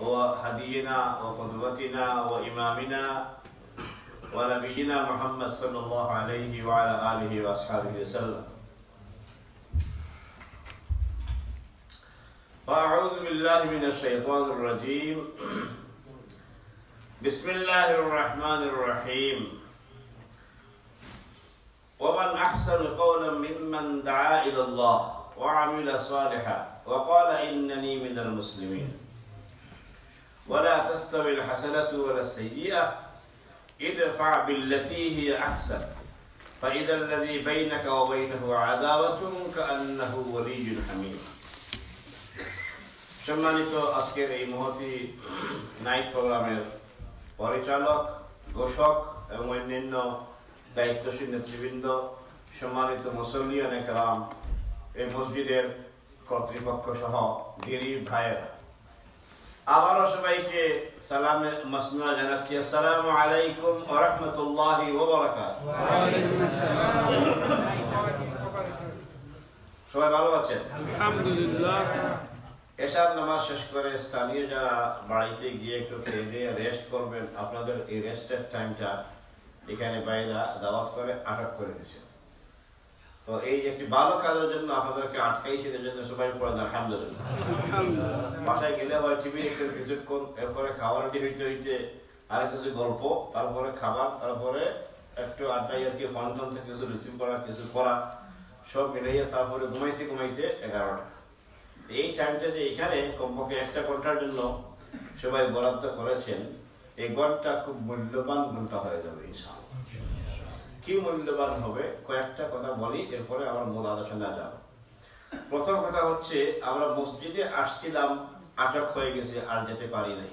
وهدينا وقدوتنا وإمامنا ونبينا محمد صلى الله عليه وعلى آله وأصحابه وسلم. فأعوذ بالله من الشيطان الرجيم. بسم الله الرحمن الرحيم. ومن أحسن قولا ممن دعا إلى الله وعمل صالحا وقال إنني من المسلمين. ولا تستوي الحسنة ولا السيئة ادفع بالتي هي أحسن فإذا الذي بينك وبينه عداوة كأنه ولي حميم. সম্মানিত আজকের এই মহতি নাইট প্রোগ্রামের পরিচালক, ঘোষক এবং অন্যান্য দায়িত্বশীল নেতৃবৃন্দ, সম্মানিত মুসল্লিয়ান কেরাম, এই মসজিদের কর্তৃপক্ষ সহ দিনী ভাইয়েরা, আবারও সবাইকে সালামে মাসনুনা জানাচ্ছি। আসসালামু আলাইকুম ওয়া রাহমাতুল্লাহি ওয়া বারাকাতুহু। ওয়া আলাইকুম আসসালাম। সবাই ভালো আছেন? আলহামদুলিল্লাহ। এশার নামাজ শেষ করে স্থানীয় যারা বাড়িতে গিয়ে একটু খেয়ে দিয়ে রেস্ট করবেন, আপনাদের এই রেস্টের টাইমটা এখানে বাইরে দাওয়াত করে আটক করে দিয়েছে। তো এই একটি ভালো কাজের জন্য আপনাদেরকে আটকাইছে, এর জন্য সবাই পড়েন আলহামদুলিল্লাহ। বাসায় গেলে হয় টিভি একটু কিছুক্ষণ, এরপরে খাবার হইতে হইতে আর কিছু গল্প, তারপরে খাবার, তারপরে একটু আড্ডাই আর কি, ফোন টোন থেকে কিছু রিসিভ করা, কিছু করা, সব মিলাইয়া তারপরে ঘুমাইতে ঘুমাইতে 11টা। এই টাইমটা যে এখানে কমপক্ষে একটা ঘন্টার জন্য সবাই বরাদ্দ করেছেন, এই ঘন্টা খুব মূল্যবান ঘন্টা হয়ে যাবে ইনশাআল্লাহ। কি মূল্যবান হবে কয়েকটা কথা বলি, এরপরে আমার মূল আলোচনা যাব। প্রথম কথা হচ্ছে, আমরা মসজিদে আসছিলাম, আটক হয়ে গেছে, আর যেতে পারি নাই।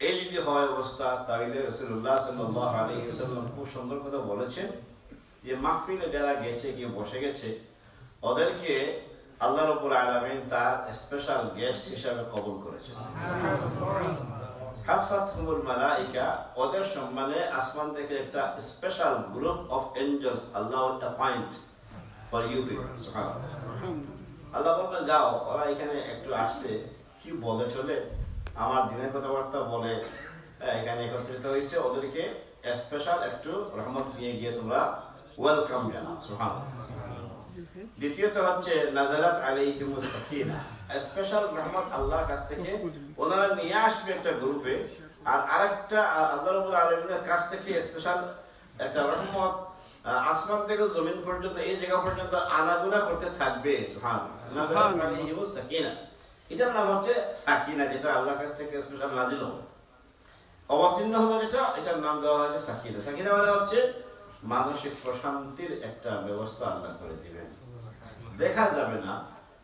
এই যদি হয় অবস্থা, তাহলে রাসূলুল্লাহ সাল্লাল্লাহু আলাইহি ওয়াসাল্লাম খুব সুন্দর কথা বলেছেন যে মাহফিলে যারা গেছে, গিয়ে বসে গেছে, ওদেরকে আল্লাহ রাব্বুল আলামিন তার স্পেশাল গেস্ট হিসেবে কবুল করেছেন। হাফাতহুমুল মালাইকা, ওদের সম্মানে আসমান থেকে একটা স্পেশাল গ্রুপ অফ এঞ্জেলস আল্লাহ অ্যাপয়েন্ট ফর ইউ পিপল। সুবহানাল্লাহ। আল্লাহ বলেন যাও, ওরা এখানে একটু আসছে, কি বলে চলে, আমার দিনের কথাবার্তা বলে এখানে একত্রিত হয়েছে, ওদেরকে স্পেশাল একটু রহমত নিয়ে গিয়ে তোমরা ওয়েলকাম জানাও। সুবহানাল্লাহ। দ্বিতীয়ত হচ্ছে নাযালাত আলাইহিমুস সাকিনা, স্পেশাল রহমত আল্লাহর কাছ থেকে ওনারা নিয়ে আসবে একটা গ্রুপে, আর আরেকটা আল্লাহ রাব্বুল আলামিনের কাছ থেকে স্পেশাল একটা রহমত আসমান থেকে জমিন পর্যন্ত, এই জায়গা পর্যন্ত আনাগোনা করতে থাকবে। সুবহানাল্লাহ। নাযালাত আলাইহিমুস সাকিনা, এটার নাম হচ্ছে সাকিনা, যেটা আল্লাহর কাছ থেকে স্পেশাল নাজিল হবে, অবতীর্ণ হবে, যেটা এটার নাম দেওয়া হয়েছে সাকিনা। সাকিনা মানে হচ্ছে মানসিক প্রশান্তির একটা ব্যবস্থা আল্লাহ করে দিবেন। দেখা যাবে না,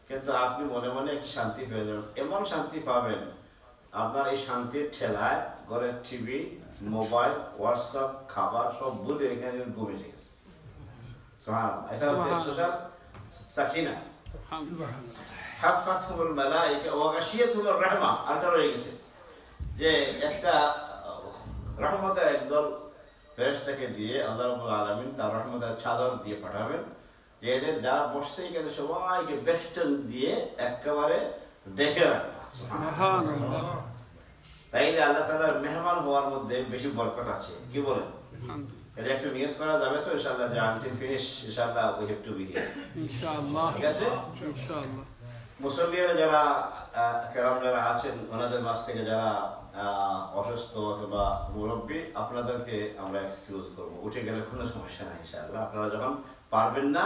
কিন্তু আপনি মনে মনে একটি শান্তি পেয়ে যাবেন। এমন শান্তি পাবেন, আপনার এই শান্তির ঠেলায় ঘরের টিভি, মোবাইল, হোয়াটসঅ্যাপ, খাবার সব ভুলে এখানে ঘুমে গেছে। এটা হচ্ছে স্পেশাল সাকিনা। হাফাতহুমুল মালাইকা ওয়া গাশিয়াতুহুর রাহমা, আরটা রয়ে গেছে যে একটা রহমতের একদল ফেরেশতাকে দিয়ে আল্লাহ রাব্বুল আলামিন তার রহমতের চাদর দিয়ে পাঠাবেন, যে এদের যারা বসছে এখানে সবাইকে বেষ্টন দিয়ে একেবারে ডেকে রাখবে। সুবহানাল্লাহ। তাইলে আল্লাহ তাআলার মেহমান হওয়ার মধ্যে বেশি বরকত আছে। কি বলেন? এটা একটু নিয়ত করা যাবে তো ইনশাআল্লাহ, যে আনটিল ফিনিশ ইনশাআল্লাহ we have two B here ইনশাআল্লাহ। ঠিক আছে ইনশাআল্লাহ। মুসল্লিরা যারা কেরাম যারা আছেন, ওনাদের মাঝ থেকে যারা অসুস্থ অথবা মুরব্বী, আপনাদেরকে আমরা এক্সকিউজ করবো, উঠে গেলে কোনো সমস্যা নাই ইনশাআল্লাহ। আপনারা যখন পারবেন না,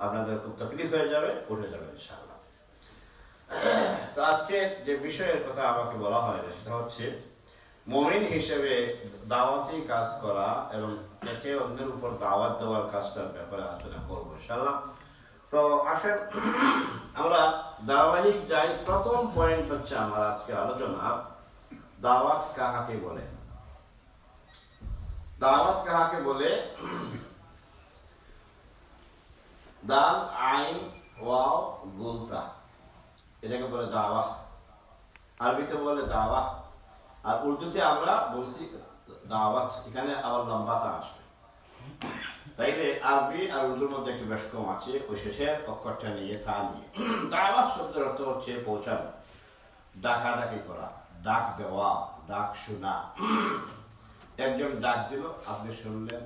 আপনাদের খুব তকলিফ হয়ে যাবে, উঠে যাবে ইনশাআল্লাহ। তো আজকে যে বিষয়ের কথা আমাকে বলা হয় সেটা হচ্ছে মুমিন হিসেবে দাওয়াতি কাজ করা এবং একে অন্যের উপর দাওয়াত দেওয়ার কাজটার ব্যাপারে আলোচনা করবো ইনশাআল্লাহ। তো আসেন আমরা ধারাবাহিক যাই। প্রথম পয়েন্ট হচ্ছে আমার আজকে আলোচনা, দাওয়াত কাহাকে বলে। দাওয়াত কাহাকে বলে? দাল আইন ওয়াও গুলতা, এটাকে বলে দাওয়া। আরবিতে বলে দাওয়া, আর উর্দুতে আমরা বলছি দাওয়াত। এখানে আবার লম্বাটা আসবে, তাইলে আরবি আর উর্দুর মধ্যে একটু বেশ কম আছে, ওই শেষের অক্ষরটা নিয়ে তা নিয়ে। দাওয়াত শব্দের অর্থ হচ্ছে পৌঁছানো। ডাকাডাকি করা, ডাক দেওয়া, ডাক শোনা। একজন ডাক দিল, আপনি শুনলেন,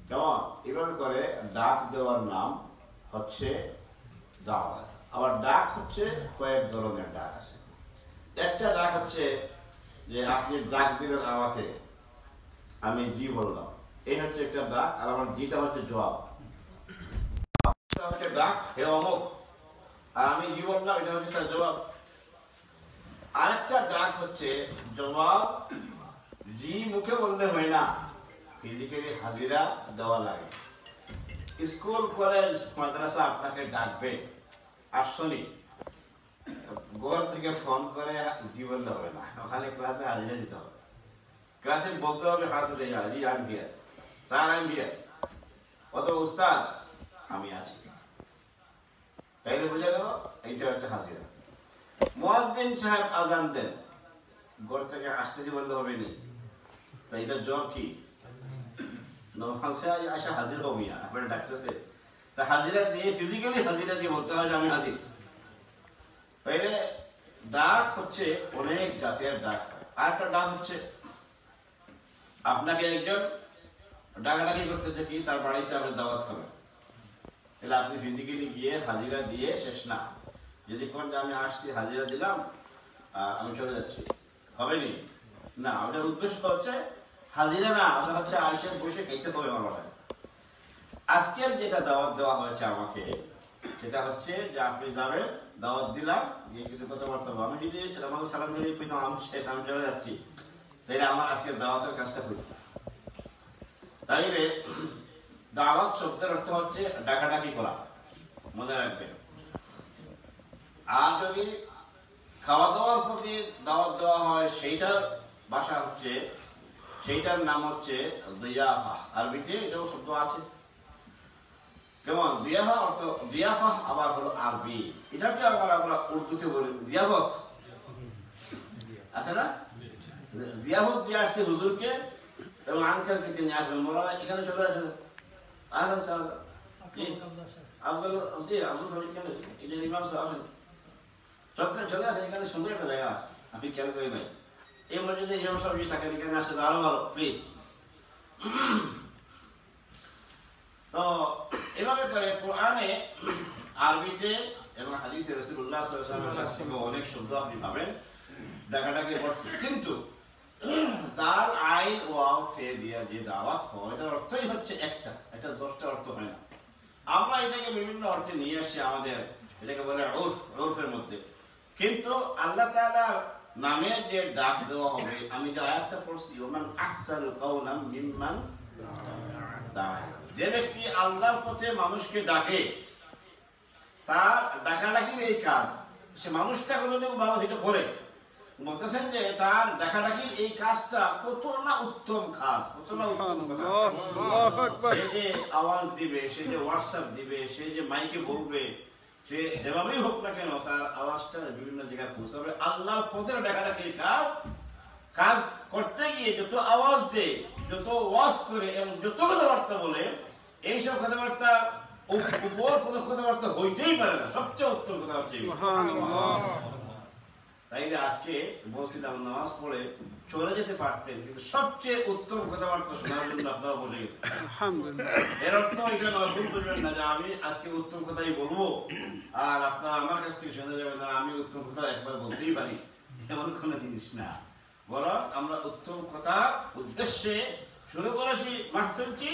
কেমন? এভাবে করে ডাক দেওয়ার নাম হচ্ছে দাওয়াত। আবার ডাক হচ্ছে কয়েক ধরনের ডাক আছে। একটা ডাক হচ্ছে যে আপনি ডাক দিলেন আমাকে, আমি জি বললাম, এই হচ্ছে একটা ডাক। আর আমার জিটা হচ্ছে জবাব, হচ্ছে ডাক হে অমুক, আর আমি জি বললাম, এটা হচ্ছে তার জবাব। আরেকটা ডাক হচ্ছে জবাব জি মুখে বললে হয় না, ফিজিক্যালি হাজিরা দেওয়া লাগে। স্কুল কলেজ মাদ্রাসা আপনাকে ডাকবে, আসনি, ঘর থেকে ফোন করে জি বললে হবে না, ওখানে ক্লাসে হাজিরা দিতে হবে। ক্লাসে বলতে হবে হাত উঠে যাবে, জি আমি বিয়ে, স্যার আমি বিয়ে, অত উস্তাদ আমি আছি। তাইলে বোঝা গেল এইটা একটা হাজিরা। মুয়াজ্জিন সাহেব আজান দেন, ঘর থেকে আসতেছি বললে হবে না, এইটা জব কি? আসা হাজির হবি না, আপনার ডাকতেছে, তা হাজিরা দিয়ে ফিজিক্যালি হাজিরা দিয়ে বলতে হয় আমি হাজির। তাইলে ডাক হচ্ছে অনেক জাতের ডাক। আর একটা ডাক হচ্ছে আপনাকে একজন ডাকাডাকি করতেছে কি তার বাড়িতে আপনি দাওয়াত খাবেন, তাহলে আপনি ফিজিক্যালি গিয়ে হাজিরা দিয়ে শেষ না। যদি কোন আমি আসছি হাজিরা দিলাম আমি চলে যাচ্ছি, হবে নি না, ওটার উদ্দেশ্য হচ্ছে হাজিরা না, ওটা হচ্ছে আইসে বসে খেতে হবে আমার বাড়ি। আজকের যেটা দাওয়াত দেওয়া হয়েছে আমাকে, সেটা হচ্ছে যে আপনি যাবেন, দাওয়াত দিলাম, গিয়ে কিছু কথাবার্তা বলবো। আমি যদি আমাকে সালাম করে আমি শেষ, আমি চলে যাচ্ছি, তাইলে আমার আজকের দাওয়াতের কাজটা করি। তাইলে দাওয়াত শব্দের অর্থ হচ্ছে ডাকাডাকি করা, মনে রাখবেন। আর যদি খাওয়া দাওয়ার প্রতি দাওয়াত দেওয়া হয়, সেইটার ভাষা হচ্ছে, সেইটার নাম হচ্ছে দিয়াফা। আরবিতে এটাও শব্দ আছে, কেমন? দিয়াফা অর্থ, দিয়াফা আবার হলো আরবি, এটাকে আবার আমরা উর্দুতে বলি জিয়াবত, আছে না? জিয়াবত দিয়ে আসছে হুজুরকে এবং আঙ্কেলকে তিনি আসবেন, মৌলানা এখানে চলে আসেন, আহলান সাহেব, আব্দুল শরীফ কেন, এটা ইমাম সাহেব আসেন, সবখানে চলে আসেন, এখানে সুন্দর একটা জায়গা আছে, আপনি খেয়াল করি নাই? এই মসজিদে ইমাম সাহেব থাকেন, এখানে আসলে আরো ভালো, প্লিজ। তো এভাবে করে কোরআনে, আরবিতে এবং হাদিসে রাসূলুল্লাহ সাল্লাল্লাহু আলাইহি ওয়াসাল্লাম অনেক শব্দ আপনি পাবেন ডাকাডাকি করতে, কিন্তু তার আইন ও আওতে দিয়ে যে দাওয়াত হয়, এটার অর্থই হচ্ছে একটা, এটা 10টা অর্থ হয় না। আমরা এটাকে বিভিন্ন অর্থে নিয়ে আসছি, আমাদের এটাকে বলে উরফের মধ্যে। কিন্তু আল্লাহ তাআলার নামে যে ডাক দেওয়া হবে, আমি যে আয়াতটা পড়ছি, ওমান আহসানু কাওলাম মিম্মান দাআ, যে ব্যক্তি আল্লাহর পথে মানুষকে ডাকে, তার ডাকাডাকির এই কাজ, সে মানুষটা কোনোদিন ভালো এটা করে, বলতেছেন যে তার ডাকাডাকির এই কাজটা কত না উত্তম কাজ, কত না উত্তম কাজ। সে যে আওয়াজ দিবে, সে যে হোয়াটসঅ্যাপ দিবে, সে যে মাইকে বলবে, সে যেভাবেই হোক না কেন তার আওয়াজটা বিভিন্ন জায়গায় পৌঁছাবে। আল্লাহর পথের ডাকাডাকির কাজ করতে গিয়ে যত আওয়াজ দেয়, যত ওয়াজ করে এবং যত কথাবার্তা বলে, এইসব কথাবার্তা উপর কোনো কথাবার্তা হইতেই পারে না, সবচেয়ে উত্তম কথা হচ্ছে। তাইলে আজকে বলছিলাম নামাজ পড়ে চলে যেতে পারতেন, কিন্তু সবচেয়ে উত্তম কথাবার্তা শোনার জন্য আপনারা বলে গেছেন। এর অর্থ এটা নয়, ভুল করবেন না যে আমি আজকে উত্তম কথাই বলবো আর আপনারা আমার কাছ থেকে শুনে যাবেন না, আমি উত্তম কথা একবার বলতেই পারি, এমন কোনো জিনিস না। বরং আমরা উত্তম কথা উদ্দেশ্যে শুরু করেছি, মাহফিলটি,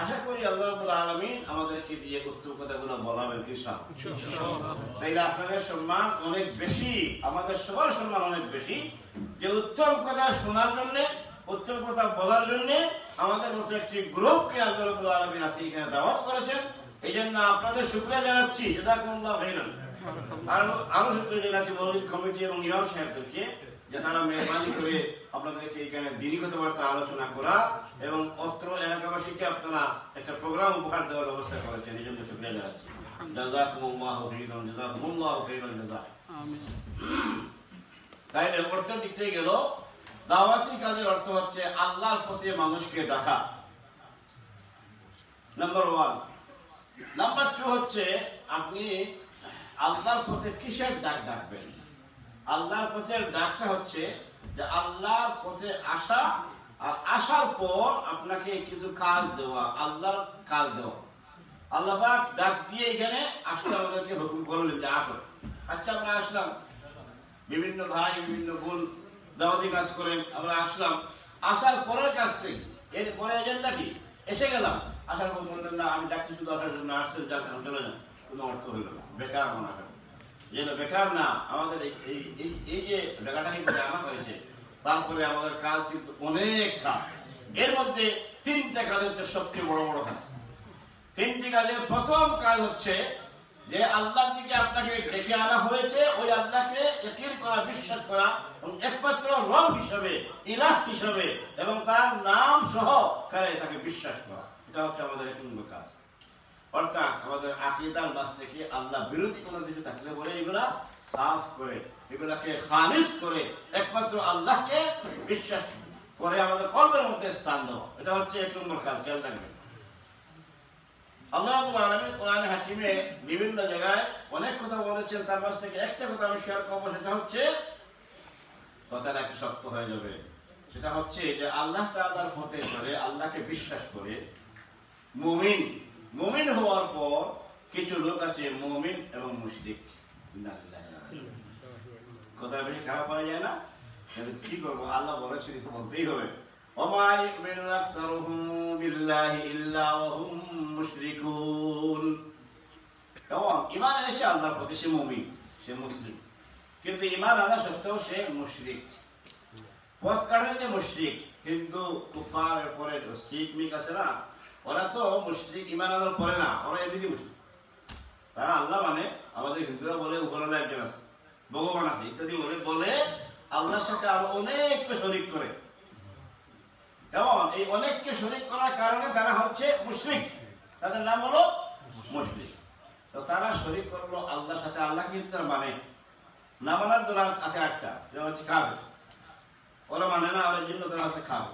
আশা করি আল্লাহ রাব্বুল আলামিন আমাদেরকে দিয়ে উত্তম কথাগুলো বলাবেন ইনশাআল্লাহ। তাইলে আপনাদের সম্মান অনেক বেশি, আমাদের সবার সম্মান অনেক বেশি, যে উত্তম কথা শোনার জন্য, উত্তম কথা বলার জন্য আমাদের মতো একটি গ্রুপকে আল্লাহ রাব্বুল আলামিন আজকে এখানে দাওয়াত করেছেন। এই জন্য আপনাদের শুকরিয়া জানাচ্ছি, জাযাকুমুল্লাহু খাইরান। আর আরো শুকরিয়া জানাচ্ছি মসজিদ কমিটি এবং ইমাম সাহেবদেরকে, যে তারা মেহরবানি করে আপনাদেরকে এখানে দিনী কথাবার্তা আলোচনা করা এবং অত্র এলাকাবাসীকে আপনারা একটা প্রোগ্রাম উপহার দেওয়ার ব্যবস্থা করেছেন, এই জন্য শুকরিয়া জানাচ্ছি। জাযাকুমুল্লাহু খাইরান, জাযাকুমুল্লাহু খাইরান জাযা। আমিন। তাই অর্থের দিক থেকে গেল, দাওয়াতি কাজের অর্থ হচ্ছে আল্লাহর পথে মানুষকে ডাকা, নাম্বার 1। নাম্বার 2 হচ্ছে আপনি আল্লাহর পথে কিসের ডাক ডাকবেন। আল্লাহর পথের ডাকটা হচ্ছে যে আল্লাহর পথে আসা, আর আসার পর আপনাকে কিছু কাজ দেওয়া, আল্লাহর কাজ দেওয়া। আল্লাহ পাক ডাক দিয়ে এখানে আসতে আমাদেরকে হুকুম করলেন যে আসো। আচ্ছা আমরা আসলাম, বিভিন্ন ভাই বিভিন্ন বোন দাওয়াতি কাজ করেন, আমরা আসলাম। আসার পরের কাজ থেকে এরপরে এজেন্ডা কি? এসে গেলাম, আসার পর বললেন না আমি ডাকছি শুধু আসার জন্য, আসছে যাচ্ছেন চলে যান, কোনো অর্থ হইল না, বেকার মনে হয়। যেন বেকার না, আমাদের এই যে জায়গাটাকে করে আনা হয়েছে, তারপরে আমাদের কাজ কিন্তু অনেক কাজ। এর মধ্যে তিনটা কাজ হচ্ছে সবচেয়ে বড় বড় কাজ। তিনটি কাজের প্রথম কাজ হচ্ছে যে আল্লাহর দিকে আপনাকে ডেকে আনা হয়েছে, ওই আল্লাহকে ইয়াকিন করা, বিশ্বাস করা, এবং একমাত্র রব হিসাবে, ইলাহ হিসাবে, এবং তার নাম সহ তাকে বিশ্বাস করা। এটা হচ্ছে আমাদের এক নম্বর কাজ। অর্থাৎ আমাদের আকীদার মাঝ থেকে আল্লাহ বিরোধী কোনো কিছু থাকলে বলে এগুলা সাফ করে, এগুলাকে খালিস করে একমাত্র আল্লাহকে বিশ্বাস করে আমাদের কলবের মধ্যে স্থান দেওয়া। এটা হচ্ছে এক নম্বর কাজ, খেয়াল রাখবেন। আল্লাহ রাব্বুল আলামিন কোরআনে হাকিমে বিভিন্ন জায়গায় অনেক কথা বলেছেন, তার মাঝ থেকে একটা কথা আমি শেয়ার করবো। সেটা হচ্ছে, কথাটা একটু শক্ত হয়ে যাবে, সেটা হচ্ছে যে আল্লাহ তাআলার পথে চলে, আল্লাহকে বিশ্বাস করে মুমিন হওয়ার পর কিছু লোক আছে মুমিন এবং মুশরিক। কথা বেশি খারাপ হয়ে যায় না? কি করবো, আল্লাহ বলেছেন বলতেই হবে। ওমা ইউমিনু আকসারুহুম বিল্লাহি ইল্লা ওয়া হুম মুশরিকুন। কেমন ঈমান এনেছে আল্লাহর প্রতি, সে মুমিন, সে মুসলিম, কিন্তু ঈমান আনা সত্ত্বেও সে মুশরিক। পথ কাটার যে মুশরিক, কিন্তু কুফারের পরে শিখ মিক আছে না, ওরা তো মুশরিক ঈমান আনার পরে না, ওরা এমনি মুশরিক। তারা আল্লাহ মানে, আমাদের হিন্দুরা বলে উপরালা একজন আছে, ভগবান আছে ইত্যাদি বলে আল্লাহর সাথে আরো অনেককে শরীক করে। কেমন এই অনেককে শরীক করার কারণে তারা হচ্ছে মুশরিক, তাদের নাম হলো মুশরিক। তো তারা শরীক করলো আল্লাহর সাথে, আল্লাহ কিন্তু তার মানে না মানার দোলা আছে একটা, যেটা হচ্ছে খাবে, ওরা মানে না, ওরা জন্য তারা হচ্ছে খাবে।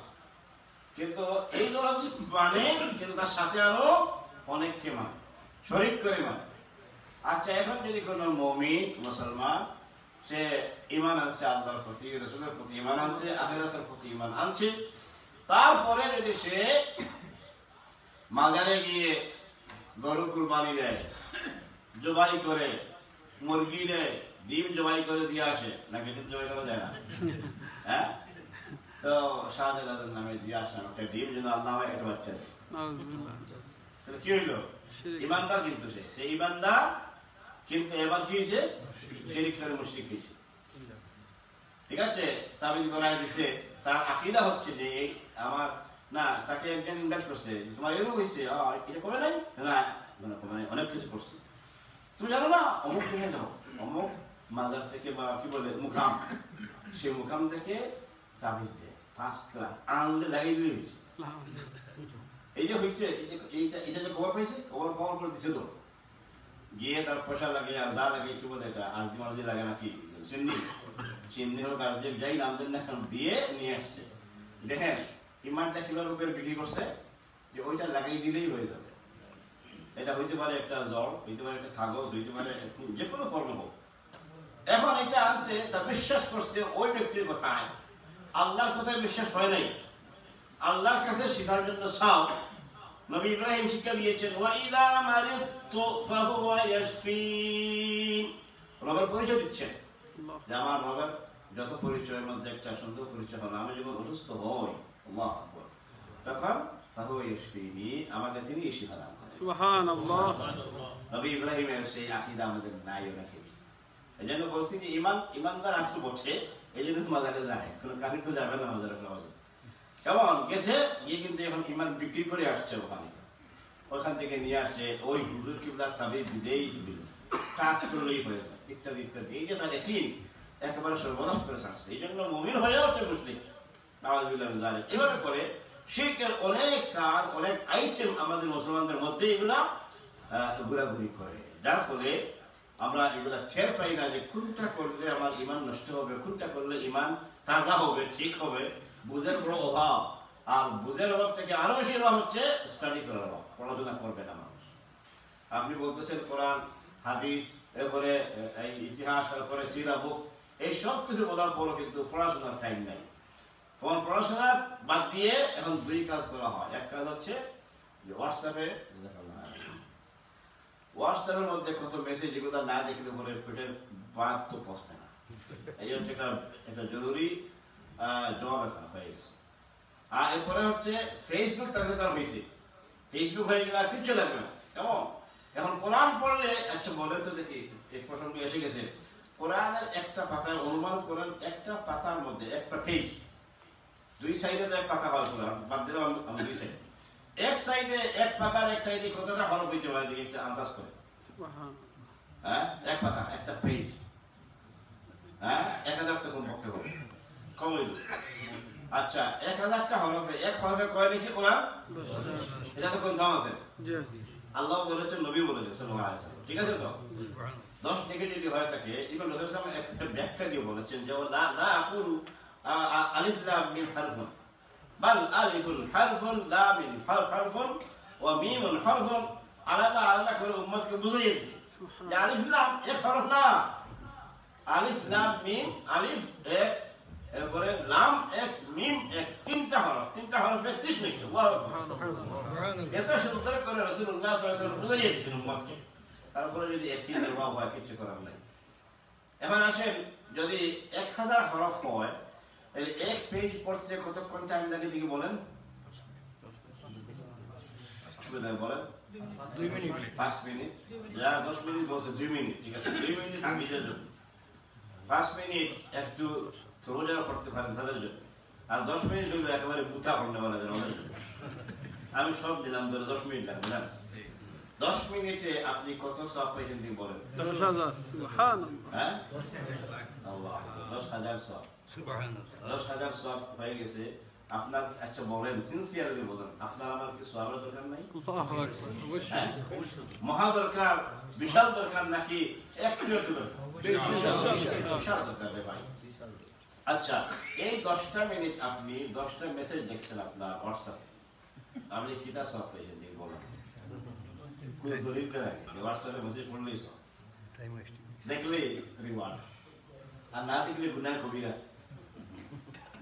কিন্তু এই দোলা হচ্ছে মানে, কিন্তু তার সাথে আরো অনেককে মানে, শরীক করে মানে। আচ্ছা, এখন যদি কোনো মুমিন মুসলমান সে ঈমান আনছে আল্লাহর প্রতি, রাসূলের প্রতি ঈমান আনছে, আখিরাতের প্রতি ঈমান আনছে, তারপরে যদি সে মাজারে গিয়ে গরু কুরবানি দেয়, জবাই করে, মুরগি দেয়, ডিম জবাই করে দিয়ে আসে, নাকি ডিম জবাই করা যায় না? হ্যাঁ, তো শাহজালালের নামে দিয়ে আসে একটা ডিম, যেন আল্লাহ একটা বাচ্চা দেয়, তাহলে কি হইলো? ঈমানদার কিন্তু সে ঈমানদার, কিন্তু এবার কি হয়েছে? শিরক করে মুশরিক হয়েছে। ঠিক আছে, তাবিজ বানায় দিছে। তার আকীদা হচ্ছে যে আমার না, তাকে একজন ইনভাইট করছে, তোমার এরকম হয়েছে, এটা করে নাই না, অনেক কিছু করছে, তুমি জানো না, অমুক থেকে যাও, অমুক মাজার থেকে বা কি বলে মুকাম, সে মুকাম থেকে তাবিজ দেয় 5 লাখ আনলে লাগিয়ে দিয়ে হয়েছে। এই যে হয়েছে, এটা যে খবর পাইছে, খবর করে দিছে, তো গিয়ে তার পয়সা লাগে আর যা লাগে, কি বলে এটা আরজি মারজি লাগে নাকি চিন্নি হোক আর যে যাই নাম দেন না এখন, দিয়ে নিয়ে আসছে। দেখেন ইমানটা কিভাবে করে বিক্রি করছে, যে ওইটা লাগাই দিলেই হয়ে যাবে। এটা হইতে পারে একটা জ্বর, হইতে পারে একটা কাগজ, হইতে পারে যে কোনো কর্ম হোক। এখন এটা আনছে, তা বিশ্বাস করছে ওই ব্যক্তির কথায়, আল্লাহর কথায় বিশ্বাস হয় নাই। আল্লাহর কাছে শেখার জন্য চাও। নবী ইব্রাহিম শিক্ষা দিয়েছেন, ওয়া ইযা মারিদতু ফাহুয়া ইয়াশফিন। রবের পরিচয় দিচ্ছেন যে আমার রবের যত পরিচয়ের মধ্যে একটা সুন্দর পরিচয় হলো, আমি যখন অসুস্থ হই, আল্লাহু আকবার, তখন ফাহুয়া ইয়াশফিনি, আমাকে তিনি শিফা দান করেন। সুবহানাল্লাহ। নবী ইব্রাহিমের সেই আকীদা আমাদের নাই রাখে। এজন্য বলছি যে ঈমানদার আছে বটে, এজন্য মাজারে যায়, কোনো কাফির তো যাবে না মাজারে। কেমন গেছে গিয়ে কিন্তু এখন ঈমান বিক্রি করে আসছে, ওখান থেকে নিয়ে আসছে ওই হুজুর কিবলার তাবিজ দিলেই কাজ করলেই হয়ে যায়, ইত্যাদি ইত্যাদি। এই যে তাদের কি একেবারে সর্বনাশ করে ছাড়ছে। এই জন্য মুমিন হয়েও সে মুশরিক, নাউযুবিল্লাহ মিন যালিক। এভাবে করে শিরকের অনেক কাজ, অনেক আইটেম আমাদের মুসলমানদের মধ্যে এগুলা ঘোরাঘুরি করে, যার ফলে আমরা এগুলা টের পাই না যে কোনটা করলে আমার ঈমান নষ্ট হবে, কোনটা করলে ঈমান তাজা হবে, ঠিক হবে। বুঝের বড় অভাব, আর বুঝের অভাব থেকে আরো বেশি অভাব হচ্ছে স্টাডি করার অভাব, পড়াশোনা করবে না মানুষ। আপনি বলতেছেন কোরআন হাদিস, এরপরে ইতিহাস, এরপরে সিরা বুক, এই সব কিছু বলার পরও কিন্তু পড়াশোনার টাইম নাই। তখন পড়াশোনা বাদ দিয়ে এখন দুই কাজ করা হয়। এক কাজ হচ্ছে যে হোয়াটসঅ্যাপের মধ্যে কত মেসেজ, এগুলো না দেখলে পরে পেটের বাদ তো পৌঁছবে না। এই হচ্ছে একটা জরুরি জবাব এখন হয়ে গেছে। আর এরপরে হচ্ছে ফেসবুক থাকলে তার হয়েছে, ফেসবুক হয়ে গেলে আর কিচ্ছু লাগবে না। কেমন এখন কোরআন পড়লে, আচ্ছা বলেন তো দেখি, এক প্রসঙ্গে এসে গেছে, কোরআনের একটা পাতায় অনুমান করেন, একটা পাতার মধ্যে একটা পেজ, দুই সাইডে এক পাতা হওয়ার কোরআন বাদ দিলাম আমি দুই সাইডে, এক সাইডে এক পাতার এক সাইডে কতটা হরফ হইতে পারে দিকে একটা আন্দাজ করে। হ্যাঁ, এক পাতা একটা পেজ, হ্যাঁ 1000 তখন পক্ষে হবে কম হইল। আচ্ছা 1000টা হরফে, এক হরফে কয় লিখে কোরআন? এটা তো কোন দাম আছে? আল্লাহ বলেছেন, নবী বলেছেন সাল্লাল্লাহু আলাইহি ওয়াসাল্লাম, ঠিক আছে তো? 10 থেকে যদি হয় থাকে, ইমাম নবী সাল্লাল্লাহু আলাইহি ওয়াসাল্লাম একটা ব্যাখ্যা দিয়ে বলেছেন যে লা আকুলু আলিফ লাম মিম হারফুন বাল আলিফুন হারফুন লাম মিম হারফুন ওয়া মিমুন হারফুন, আলাদা আলাদা করে উম্মতকে বুঝিয়ে দিয়েছে যে আলিফ লাম এক হরফ না, আলিফ লাম মিম, আলিফ এক, এরপরে লাম এক, মিম এক, তিনটা হরফ, তিনটা হরফে 30 মিনিট। এত সুন্দর করে রাসূলুল্লাহ সাল্লাল্লাহু আলাইহি ওয়াসাল্লাম বুঝিয়ে দিয়েছেন উম্মতকে। তারপরে যদি একটি নির্বাহ হয় কিছু করার নাই। এখন আসেন, যদি 1000 হরফ হয় তাহলে এক পেজ পড়তে কতক্ষণ টাইম লাগে দিকে বলেন? বলেন 2 মিনিট, 5 মিনিট, যা 10 মিনিট বলছে 2 মিনিট, ঠিক আছে 2 মিনিট আমি দিয়ে দেব। 5 মিনিট একটু রোজা পড়তে পারেন তাদের জন্য, আর 10 মিনিট হলো একেবারে বুথা পড়তে পারা যায় আমাদের জন্য। আমি সব দিলাম ধরে 10 মিনিট লাগবে না। 10 মিনিটে আপনি কত সওয়াব পাইছেন দিন বলেন? 10,000 সুবহানাল্লাহ। হ্যাঁ আল্লাহ, 10,000 সওয়াব, সুবহানাল্লাহ, 10,000 সওয়াব হয়ে গেছে আপনার। আচ্ছা বলেন, সিনসিয়ারলি বলেন, আপনার আমার কি সওয়াবের দরকার নাই? আল্লাহু আকবার, অবশ্যই মহা দরকার, বিশাল দরকার, নাকি একটু একটু দরকার? বিশাল দরকার রে ভাই। আচ্ছা এই 10টা মিনিট আপনি 10টা মেসেজ দেখছেন আপনার হোয়াটসঅ্যাপে, আপনি কিটা সওয়াব পেয়েছেন দিন বলেন? কোন গরিব কে লাগে হোয়াটসঅ্যাপে মেসেজ পড়লেই সব, দেখলে রিওয়ার্ড, আর না দেখলে গুনাহ কবিরা।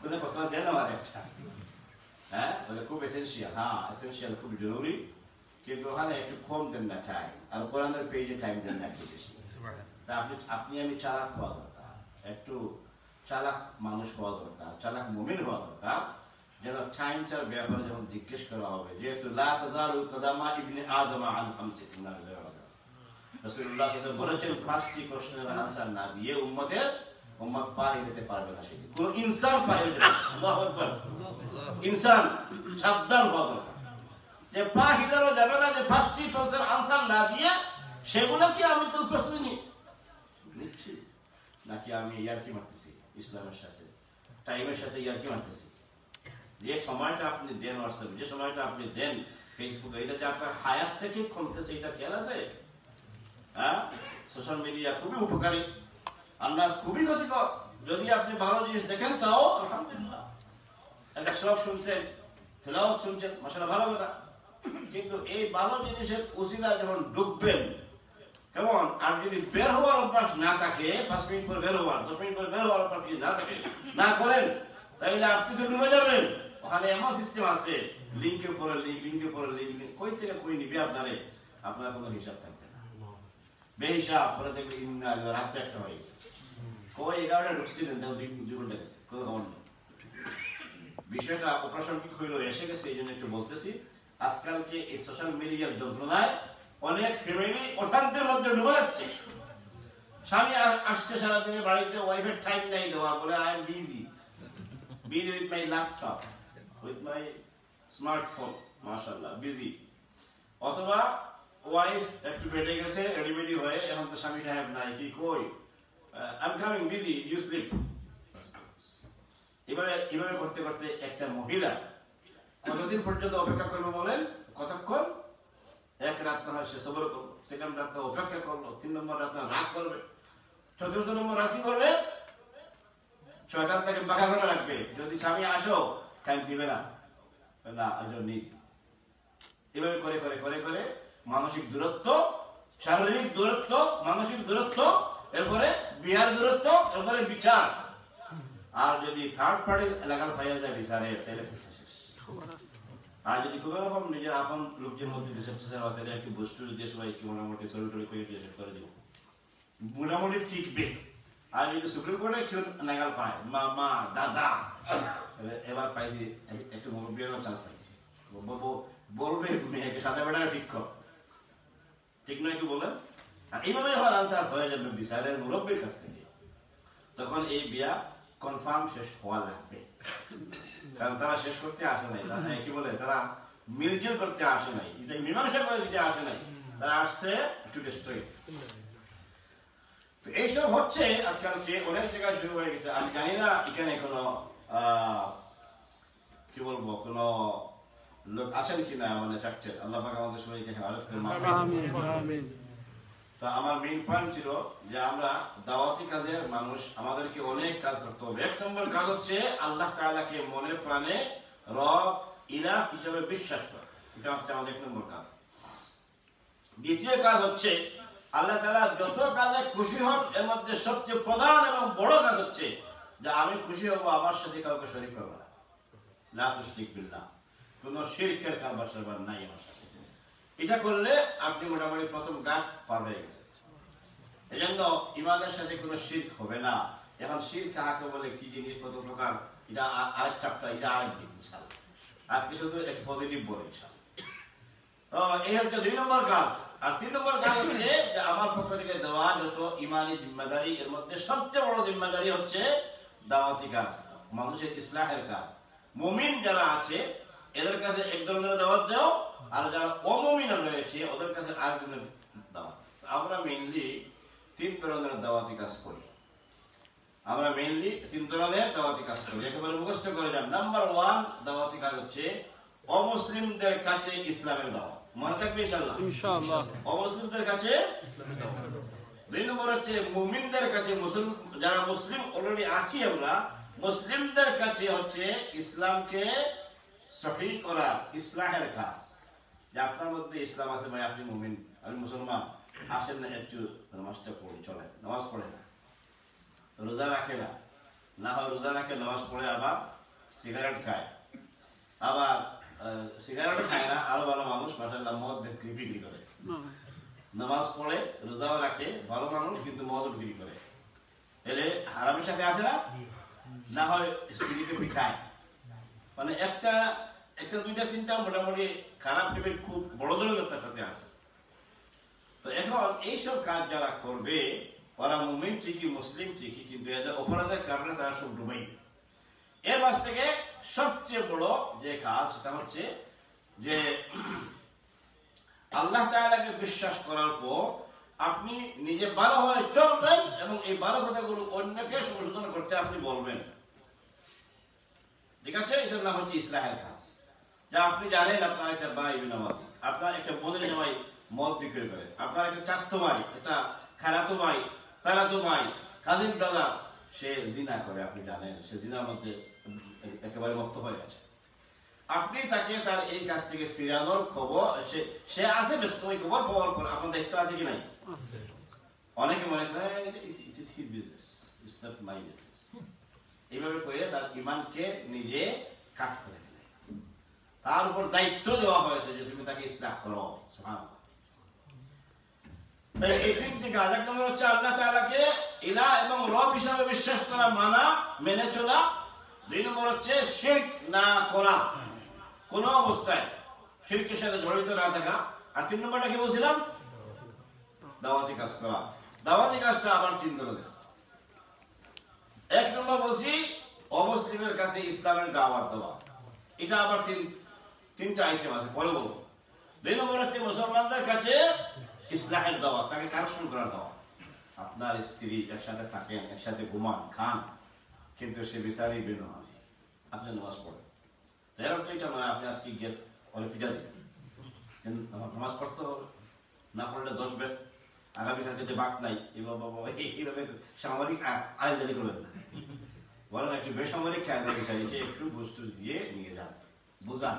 কোন কথা দেন আমার একটা, হ্যাঁ বলে খুব এসেনশিয়াল, হ্যাঁ এসেনশিয়াল, খুব জরুরি, কিন্তু ওখানে একটু কম দেন না টাইম, আর কোরআনের পেজে টাইম দেন না একটু বেশি। তা আপনি আমি চালাক হওয়া দরকার, একটু চালাক মানুষ হওয়া দরকার, চালাক মুমিন হওয়া দরকার, যেন টাইমটার ব্যাপারে যখন জিজ্ঞেস করা হবে, যেহেতু লা তাজালু কদামা ইবনে আদম আন খামসিন, রাসূলুল্লাহ বলেছেন 5টি প্রশ্নের আনসার না দিয়ে উম্মত পার যেতে পারবে না, সেটি কোন ইনসান পার যেতে। আল্লাহু আকবার, ইনসান সাবধান হওয়া দরকার যে পা হিলানো যাবে না, যে 5টি প্রশ্নের আনসার না দিয়ে সেগুলো কি আমি তো প্রশ্ন নিচ্ছি নাকি আমি ইয়ার্কি মারতেছি ইসলামের সাথে, টাইমের সাথে ইয়ার্কি মারতেছি। যে সময়টা আপনি দেন হোয়াটসঅ্যাপ, যে সময়টা আপনি দেন ফেসবুকে, এটা যে আপনার হায়াত থেকে খুলতেছে, এটা খেয়াল আছে? হ্যাঁ, সোশ্যাল মিডিয়া খুবই উপকারী, আল্লাহ খুবই ক্ষতিকর। যদি আপনি ভালো জিনিস দেখেন তাও আলহামদুলিল্লাহ, একটা শ্লোক শুনছেন, তেলাওয়াত শুনছেন, মাশাআল্লাহ ভালো কথা, কিন্তু এই ভালো জিনিসের উসিলা যখন ডুববেন কেমন, আর যদি বের হওয়ার অভ্যাস না থাকে, 5 মিনিট পর বের হওয়ার, 10 মিনিট পর বের হওয়ার অভ্যাস যদি না থাকে, না করেন, তাহলে আপনি তো ডুবে যাবেন। ওখানে এমন সিস্টেম আছে, লিঙ্কের পরে লিঙ্ক, লিঙ্কের পরে লিঙ্ক, কই থেকে কই নিবে আপনারে, আপনার কোনো হিসাব থাকবে না, বেহিসাব। পরে দেখবে রাত্রে একটা হয়ে গেছে, কই 11টা ঢুকছিলেন, তাও 2 ঘন্টা গেছে, কোনো খবর নেই। বিষয়টা অপ্রাসঙ্গিক হইল, এসে গেছে, এই জন্য একটু বলতেছি। আজকালকে এই সোশ্যাল মিডিয়ার যন্ত্রণায় অনেক ফ্যামিলি অশান্তির মধ্যে ডুবে যাচ্ছে। স্বামী আসছে সারাদিনে বাড়িতে, ওয়াইফের টাইম নাই দেওয়া, বলে I am busy with my laptop, with my smartphone, মাশাআল্লাহ বিজি। অথবা ওয়াইফ একটু বেড়ে গেছে রেডিমেডি হয়ে, এখন তো স্বামী সাহেব নাই, কি কই I am coming, busy, you sleep. এভাবে করতে করতে একটা মহিলা কতদিন পর্যন্ত অপেক্ষা করবে বলেন? কতক্ষণ? এক রাত না হয় সে সবর করলো, সেকেন্ড রাত অপেক্ষা করলো, 3 নম্বর রাত রাগ করবে, 4র্থ নম্বর রাত কি করবে? শয়তান তাকে বাঁকা করে রাখবে, যদি স্বামী আসো টাইম দিবে না, এভাবে করে করে করে করে মানসিক দূরত্ব, শারীরিক দূরত্ব, মানসিক দূরত্ব, এরপরে বিহার দূরত্ব এরপরে বিচার, আর যদি থার্ড পার্টি এলাকার পাইয়া যায় বিচারে তাহলে আর যদি কোনো রকম নিজের আপন লোকদের মধ্যে তাহলে একটি বস্তু দিয়ে সবাইকে মোটামুটি ছবি টবি করে দিয়ে শেষ করে দিব, মোটামুটি ঠিকবে। আর যদি সুপ্রিম কোর্টে কেউ নাগাল পায় মামা দাদা, এবার পাইছি একটু মুরব্বীরও চান্স পাইছি, বলবে মেয়েকে সাথে বেটাকে ঠিক কর, ঠিক নয় কি বলেন? আর এইভাবে যখন আনসার হয়ে যাবে বিচারের মুরব্বীর কাছ থেকে, তখন এই বিয়া কনফার্ম শেষ হওয়া লাগবে। কারণ তারা শেষ করতে আসে নাই, তারা কি বলে, তারা মির্জিল করতে আসে নাই, মীমাংসা করে দিতে আসে নাই, তারা আসছে টু ডিস্ট্রয়। তো এইসব হচ্ছে আজকালকে অনেক জায়গায় শুরু হয়ে গেছে। আমি জানি না এখানে কোনো কি বলবো কোন লোক আছেন কিনা মানে ফ্যাক্টর, আল্লাহ পাক আমাদের সবাইকে হেফাজত করেন। আমিন। তো আমার মেইন পয়েন্ট ছিল যে আমরা দাওয়াতি কাজের মানুষ, আমাদেরকে অনেক কাজ করতে হবে। এক নম্বর কাজ হচ্ছে আল্লাহ তাআলাকে মনে প্রাণে রব ইলাহ হিসেবে বিশ্বাস করা, এটা হচ্ছে আমাদের এক নম্বর কাজ। দ্বিতীয় কাজ হচ্ছে আল্লাহ তাআলা যত কাজে খুশি হন এর মধ্যে সবচেয়ে প্রধান এবং বড় কাজ হচ্ছে যে আমি খুশি হব আমার সাথে কাউকে শরীক করব না, লা তুশরিক বিল্লাহ, কোন শিরকের কারবার নাই আমার সাথে। এটা করলে আপনি মোটামুটি প্রথম গাঁট পার হয়ে গেছেন। এজন্য ইমানের সাথে কোনো শিরক হবে না। এখন শিরক কাকে বলে, কি জিনিস, কত প্রকার, এটা আরেক চ্যাপ্টার, এটা আরেক দিন ইনশাআল্লাহ। আজকে শুধু এক পজিটিভ বলে ইনশাআল্লাহ। তো এই হচ্ছে 2 নম্বর কাজ। আর 3 নম্বর কাজ হচ্ছে যে আমার পক্ষ থেকে দেওয়া যত ইমানি জিম্মাদারি, এর মধ্যে সবচেয়ে বড় জিম্মাদারি হচ্ছে দাওয়াতি কাজ, মানুষের ইসলাহের কাজ। মুমিন যারা আছে এদের কাছে এক ধরনের দাওয়াত দাও, আর যারা অমুমিন রয়েছে ওদের কাছে আরেক ধরনের দাওয়াত। আমরা মেইনলি 3 ধরনের দাওয়াতি কাজ করি। আমরা মেইনলি 3 ধরনের দাওয়াতি কাজ করি, একেবারে মুখস্থ করে যান। নাম্বার 1 দাওয়াতি কাজ হচ্ছে অমুসলিমদের কাছে ইসলামের দাওয়াত। মনে থাকবে ইনশাআল্লাহ। ইনশাআল্লাহ অমুসলিমদের কাছে ইসলামের দাওয়াত। 2 নম্বর হচ্ছে মুমিনদের কাছে, যারা মুসলিম অলরেডি আছি আমরা, মুসলিমদের কাছে হচ্ছে ইসলামকে সহিহ করা, ইসলাহের কাজ। যে আপনার মধ্যে ইসলাম আছে ভাই, আপনি মুমিন, আমি মুসলমান, আসেন না একটু নামাজটা পড়ি, চলে নামাজ পড়ে না, রোজা রাখে না, না হয় রোজা রাখে নামাজ পড়ে আবার সিগারেট খায়, আবার সিগারেট খায় না, আরো ভালো মানুষ মাশাআল্লাহ মদ বিক্রি করে, নামাজ পড়ে রোজাও রাখে, ভালো মানুষ কিন্তু মদ বিক্রি করে, এলে হারামের সাথে আছে না, না হয় স্ত্রীকে পিঠায়, মানে একটা 2টা 3টা মোটামুটি খারাপ টিপের খুব বড় ধরনের তার সাথে আছে। তো এখন এইসব কাজ যারা করবে ওরা মুমিন ঠিকই, মুসলিম ঠিকই, কিন্তু এদের অপরাধের কারণে তারা সব ডুবাই। এর মাঝ থেকে সবচেয়ে বড় যে কাজ সেটা হচ্ছে যে আল্লাহ তাআলাকে বিশ্বাস করার পর আপনি নিজে ভালো হয়ে চলবেন এবং এই ভালো কথাগুলো অন্যকে সংশোধন করতে আপনি বলবেন। ঠিক আছে, এটার নাম হচ্ছে ইসলাহের কাজ। যা আপনি জানেন আপনার একটা ভাই বিনামাজি, আপনার একটা বোনের জামাই মদ বিক্রি করে, আপনার একটা চাচাতো ভাই, একটা খালাতো ভাই, তালাতো ভাই, কাজিন ব্রাদার, সে জিনা করে, আপনি জানেন সে জিনার মধ্যে একেবারে মুক্ত হয়ে আছে। আপনি তাকে তার এই কাজ থেকে ফিরানোর খবর, সে আছে ব্যস্ত, ওই খবর পাওয়ার পর আপনার দায়িত্ব আছে কি নাই? অনেকে মনে করে it is his business, it's not my business, এইভাবে করে তার ঈমানকে নিজে কাট করে ফেলে। তার উপর দায়িত্ব দেওয়া হয়েছে যে তুমি তাকে ইসলাহ করো। সুবহানাল্লাহ। এই 3টি কাজ। 1 নম্বর হচ্ছে আল্লাহ তাআলাকে ইলাহ এবং রব হিসাবে বিশ্বাস করা, মানা, মেনে চলা। 2 নম্বর হচ্ছে শিরক না করা, কোন অবস্থায় শিরকের সাথে জড়িত না থাকা। আর 3 নম্বরটা কি বলছিলাম? দাওয়াতি কাজ করা। দাওয়াতি কাজটা আবার 3 ধরনের। 1 নম্বর বলছি অমুসলিমের কাছে ইসলামের দাওয়াত দেওয়া, এটা আবার 3টা আইটেম আছে, পরে বলবো। 2 নম্বর হচ্ছে মুসলমানদের কাছে ইসলাহের দাওয়াত, তাকে কারেকশন করার দাওয়াত। আপনার স্ত্রী একসাথে থাকেন, একসাথে ঘুমান, খান, কিন্তু সে বিচারই বেনামাজি, আপনি নামাজ পড়েন, এর অর্থ এটা নয় আপনি আজকে গিয়ে অনেক পিঠা দিন, নামাজ পড়তে হবে, না পড়লে 10 বেদ, আগামীকালকে যে বাক নাই, এইভাবে সামরিক আয়োজনই করবেন না, বলেন একটু বেসামরিক আয়োজন চাইছে, একটু বস্তু দিয়ে নিয়ে যান, বোঝান।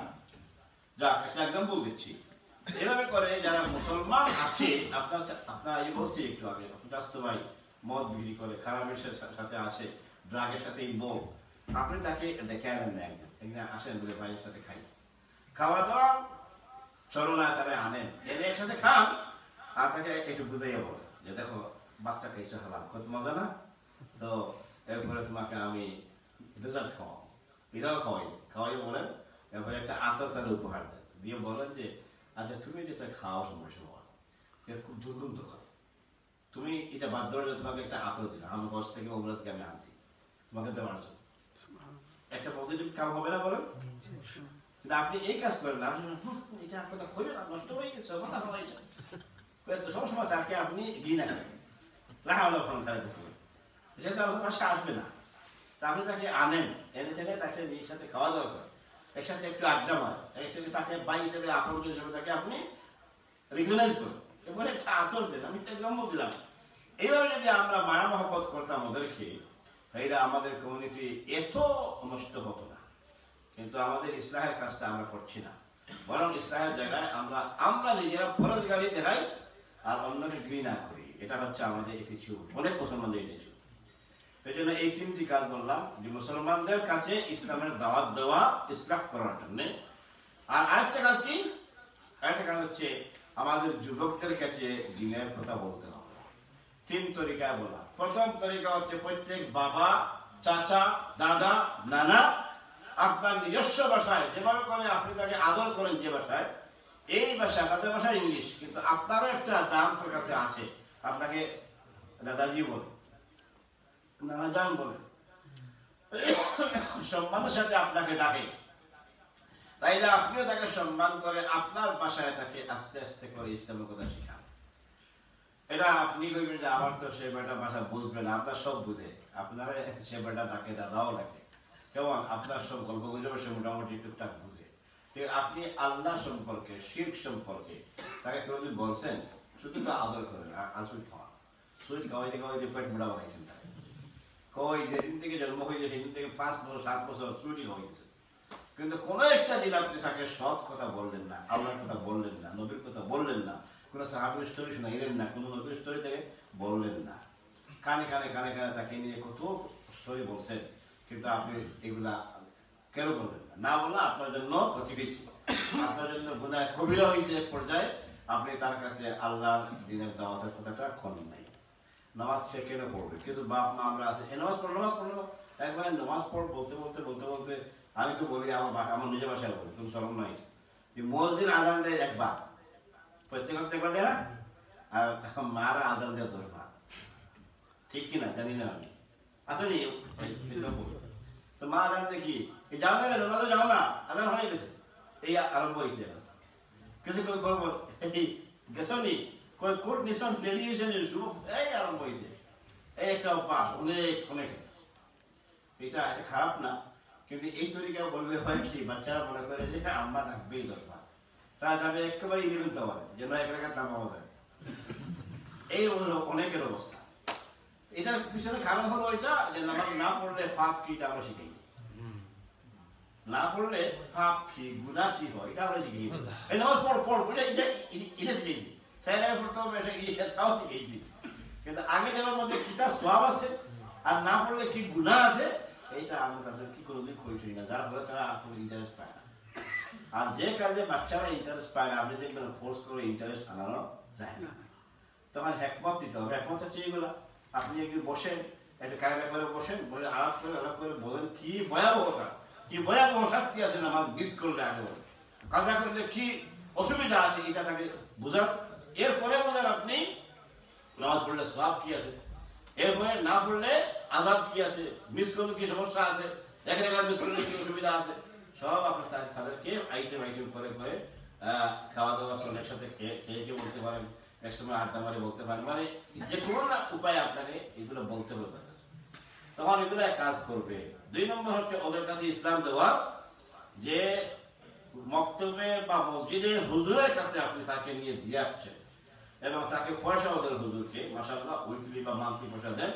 যাক, একটা এক্সাম্পল দিচ্ছি। এভাবে করে যারা মুসলমান আছে, আপনার এই বলছি একটু আগে, চাচাতো ভাই, মদ বিক্রি করে, খারাপের সাথে আসে, ড্রাগের সাথে ইনভলভ, আপনি তাকে ডেকে আনেন না, একদিন আসেন বলে ভাইয়ের সাথে খাই, খাওয়া দাওয়া চলন আকারে আনেন, এনে একসাথে খান, আর তাকে একটু বুঝাইয়া বলে যে দেখো বাচ্চা খাইছো হালাল, কত মজা না, তো এরপরে তোমাকে আমি ডেজার্ট খাওয়াবো, এটাও খাওয়াই বলেন, এরপরে একটা আতর তার উপহার দেন, দিয়ে বলেন যে আচ্ছা তুমি যেটা খাওয়া সময় এর খুব দুর্গন্ধ হয়, তুমি এটা বাদ দেওয়ার জন্য তোমাকে একটা আতর দিলাম, আমার বস থেকে ওগুলো থেকে আমি আনছি তোমাকে দেওয়ার জন্য, একটা পজিটিভ কাম হবে না বলেন? কিন্তু আপনি এই কাজ করেন না, এটা আপনার হইল না, নষ্ট হয়ে গেছে, কথা হয়ে যাচ্ছে, সবসময় তাকে আপনি ঘৃণা করেন, রাখা যেহেতু আপনার পাশে আসবে না, তা আপনি তাকে আনেন, এনে ছেলে তাকে নিজের সাথে খাওয়া দাওয়া করেন, একসাথে একটু আড্ডা মারেন, একসাথে তাকে ভাই হিসেবে আপন হিসেবে তাকে আপনি রিকগনাইজ করেন, এবারে একটা আতর দেন, আমি একটা জন্ম দিলাম। এইভাবে যদি আমরা মায়া মহব্বত করতাম ওদেরকে, এইটা আমাদের কমিউনিটি এত নষ্ট হতো না। কিন্তু আমাদের ইসলাহের কাজটা আমরা করছি না, বরং ইসলাহের জায়গায় আমরা নিজেরা ফরজগারি দেখাই আর অন্যকে ঘৃণা করি, এটা হচ্ছে আমাদের অ্যাটিটিউড, অনেক মুসলমানদের অ্যাটিটিউড। এই জন্য এই তিনটি কাজ বললাম যে মুসলমানদের কাছে ইসলামের দাওয়াত দেওয়া, ইসলাম করার জন্য। আর আরেকটা কাজ কি? আরেকটা কাজ হচ্ছে আমাদের যুবকদের কাছে দ্বীনের কথা বলতে হবে। তিন তরিকায় বলা। প্রথম তরিকা হচ্ছে প্রত্যেক বাবা, চাচা, দাদা, নানা আপনার নিজস্ব ভাষায় যেভাবে করে আপনি তাকে আদর করেন, যে ভাষায়, এই ভাষা, তাদের ভাষা ইংলিশ, কিন্তু আপনারও একটা দাম তার কাছে আছে, আপনাকে দাদাজি বলে, নানাজান বলে, সম্মানের সাথে আপনাকে ডাকে, তাইলে আপনিও তাকে সম্মান করে আপনার ভাষায় তাকে আস্তে আস্তে করে ইসলামের কথা শিখান। এটা আপনি কইবেন যে আমার তো সে বেটা ভাষা বুঝবে না, আপনার সব বুঝে, আপনারা সে বেটা ডাকে, দাদাও ডাকে, কেমন আপনার সব গল্প গুজব সে মোটামুটি টুকটাক বুঝে। আপনি আল্লাহ সম্পর্কে, শিরক সম্পর্কে তাকে কোনোদিন বলছেন? শুধু তো আদর করেন, আর সুইট খাওয়া, সুইট খাওয়াইতে খাওয়াইতে পেট মোটা বানাইছেন তাকে, কই যেদিন থেকে জন্ম হয়েছে সেদিন থেকে 5 বছর 7 বছর সুইটই হয়েছে, কিন্তু কোন একটা দিন আপনি তাকে সৎ কথা বললেন না, আল্লাহর কথা বললেন না, নবীর কথা বললেন না, কোন সাহাবীর স্টোরি শোনাইলেন না, কোন নবীর স্টোরি থেকে বললেন না, কানে কানে কানে কানে তাকে নিয়ে কত স্টোরি বলছেন, কিন্তু আপনি এগুলা কেন বলবেন না? না বললে আপনার জন্য ক্ষতি হয়েছে, আপনার জন্য গুনাহ কবিরা হয়েছে, এক পর্যায়ে আপনি তার কাছে আল্লাহর দ্বীনের দাওয়াতের কথাটা করেন নাই। নামাজ সে কেন পড়বে? কিছু বাপ মা আমরা আছে, নামাজ পড়লো একবার নামাজ পড় বলতে বলতে বলতে বলতে আমি তো বলি আমার নিজের ভাষায় বলি, তুমি চরম নয়, মসজিদ আজান দেয় একবার, প্রত্যেক একবার দেয় না, আর মারা আজান দেয় 10 বার, ঠিক কিনা জানি না আমি, আসলে তো মা আজান দেখি যাও না, নামাজে যাও না, আজান হয়ে গেছে, এই আরম্ভ হয়েছে। কিছু করে করবো গেছো নি, কোর্ট নিশন রেডিয়েশনের শুরু, এই আরম্ভ হয়েছে, এই একটা অভ্যাস, অনেক অনেক, এটা খারাপ না, কিন্তু এই তরিকা বললে হয় কি, বাচ্চারা মনে করে যে আম্মা ডাকবেই দরকার, তারা যাবে একেবারে 11th আওয়ারে, যেন এক জায়গায় নাম পাওয়া যায়, এই হলো অনেকের অবস্থা। এটার পিছনে কারণ হলো এটা যে নামাজ না পড়লে পাপ কি, এটা আমরা শিখি, না পড়লে পাপ কি, গুনাহ কি হয়, এটা আমরা শিখি, এই নামাজ পড় এটা শিখেছি, চাইলে পড়তে হবে, এটাও শিখেছি, কিন্তু আগে যেমন মধ্যে কিতাব সওয়াব আছে আর না পড়লে কি গুনাহ আছে, এইটা আমরা তাদের কি কোনোদিন করি না, যার ফলে তারা আর কোনো ইন্টারেস্ট পায় না। আর যে কাজে বাচ্চারা ইন্টারেস্ট পায় না, আপনি দেখবেন ফোর্স করে ইন্টারেস্ট আনানো যায় না, তখন হেকমত দিতে হবে। হেকমত হচ্ছে এইগুলা, আপনি একদিন বসেন, একটা কায়দা করে বসেন, বলে আলাপ করে বলেন কি ভয়াবহতা, কি ভয়াবহ শাস্তি আছে নামাজ মিস করলে, আগে বলেন কাজা করলে কি অসুবিধা আছে, এটা তাকে বোঝান, এরপরে বোঝান আপনি নামাজ পড়লে সওয়াব কি আছে, এরপরে না পড়লে আযাব কি আছে, মিস করলে কি সমস্যা আছে, একটা কাজ মিস করলে কি অসুবিধা আছে, সব আপনি তাদেরকে আইটেম করে করে খাওয়া দাওয়া চলে একসাথে খেয়ে বলতে পারেন, এক সময় আড্ডা মারে বলতে পারেন, মানে যে কোনো না উপায়ে আপনাকে এগুলো বলতে হবে, তখন এগুলো কাজ করবে। 2 নম্বর হচ্ছে ওদের কাছে ইসলাম দেওয়া, যে মক্তবে বা মসজিদে হুজুরের কাছে আপনি তাকে নিয়ে দিয়ে আসছেন এবং তাকে পয়সা ওদের হুজুরকে মাশাআল্লাহ উইকলি বা মান্থলি পয়সা দেন,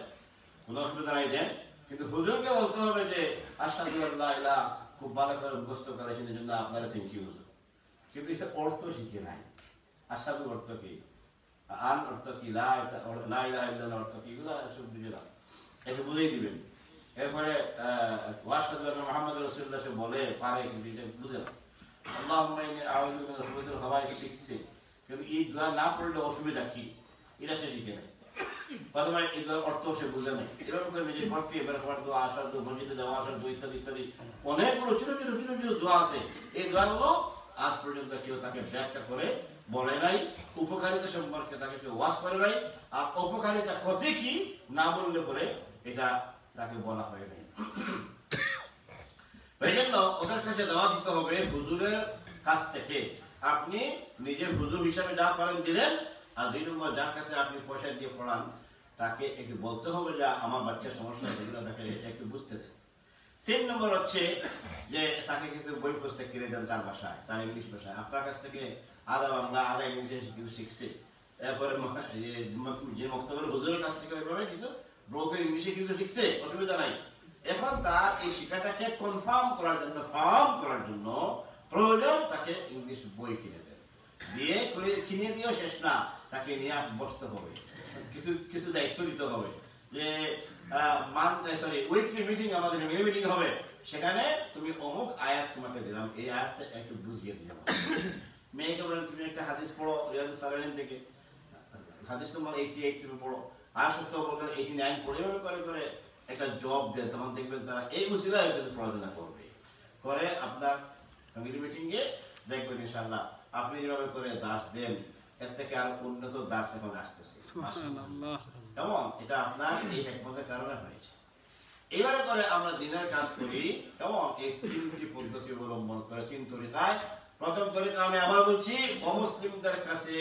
কোনো অসুবিধা নাই দেন, কিন্তু হুজুরকে বলতে হবে যে আশহাদু আল্লা ইলাহা, খুব ভালো করে মুখস্থ করেছেন, এই জন্য আপনারা থ্যাংক ইউ হুজুর, কিন্তু এটা অর্থ শিখে নাই। আশহাদু অর্থ কি? আন অর্থ কি, লা ইলাহা ইল্লাল্লাহ অর্থ কি, এগুলো সব বুঝে না, একে বুঝেই দিবেন। এরপরে ওয়াশহাদু আন্না মুহাম্মাদুর রাসূলুল্লাহ সে বলে পারে, কিন্তু এটা বুঝে না। আল্লাহুম্মা ইন্নী আউযু বিকা মিনাল খুবুসি ওয়াল খাবাইস শিখছে, কিন্তু এই দোয়া না পড়লে অসুবিধা কি, এটা সে শিখে নেয়। প্রথমে এই দোয়ার অর্থ সে বুঝে নেয়, এরকম করে নিজে পড়তে এবারে পড়ার দোয়া, আসার দোয়া, মসজিদে যাওয়া আসার দোয়া ইত্যাদি ইত্যাদি অনেকগুলো ছোট ছোট ছোট ছোট দোয়া আছে। এই দোয়াগুলো আজ পর্যন্ত কেউ তাকে ব্যাখ্যা করে বলে নাই, উপকারিতা সম্পর্কে তাকে কেউ ওয়াজ করে নাই, আর উপকারিতা কত কি না বললে পরে এটা তাকে বলা হয় নাই। এই জন্য ওদের কাছে দেওয়া দিতে হবে হুজুরের কাছ থেকে। আপনি নিজে হুজুর হিসাবে যা করেন দিলেন, আর 2 নম্বর যার কাছে আপনি পয়সা দিয়ে পড়ান তাকে একটু বলতে হবে যে আমার বাচ্চার সমস্যা এগুলো তাকে একটু বুঝতে দেন। 3 নম্বর হচ্ছে যে তাকে কিছু বই পুস্তক কিনে দেন তার ভাষায়, তার ইংলিশ ভাষায়। আপনার কাছ থেকে আধা বাংলা আধা ইংলিশে কিছু শিখছে, এরপরে যে মক্তবের হুজুরের কাছ থেকে কিছু ব্রোকের ইংলিশে কিছু শিখছে, অসুবিধা নাই। এখন তার এই শিক্ষাটাকে কনফার্ম করার জন্য, ফার্ম করার জন্য প্রয়োজন তাকে ইংলিশ বই কিনে দেন। দিয়ে কিনে দিয়েও শেষ না, তাকে নিয়ে বসতে হবে, কিছু কিছু দায়িত্ব দিতে হবে যে উইকলি মিটিং, আমাদের মিটিং হবে, সেখানে তুমি অমুক আয়াত তোমাকে দিলাম, এই আয়াতটা একটু বুঝিয়ে দিলাম। মেয়েকে বলেন তুমি একটা হাদিস পড়ো রিয়াদুস সালিহিন থেকে, হাদিস নম্বর 88 তুমি পড়ো, আর সপ্তাহ বলবেন 89 পড়ে, এভাবে করে করে একটা জব দেন, তখন দেখবেন তারা এই উসিলায় পড়াশোনা করবে। করে আপনার ফ্যামিলি মিটিং এ দেখবেন ইনশাআল্লাহ আপনি যেভাবে করে দাস দেন, এর থেকে আর উন্নত দাস এখন আসতেছে। সুবহানাল্লাহ। কেমন? এটা আপনার এই হিকমতের কারণে হয়েছে। এইভাবে করে আমরা দিনের কাজ করি, কেমন? এই 3টি পদ্ধতি অবলম্বন করে, 3 তরিকায়। প্রথম তরিকা আমি আবার বলছি, অমুসলিমদের কাছে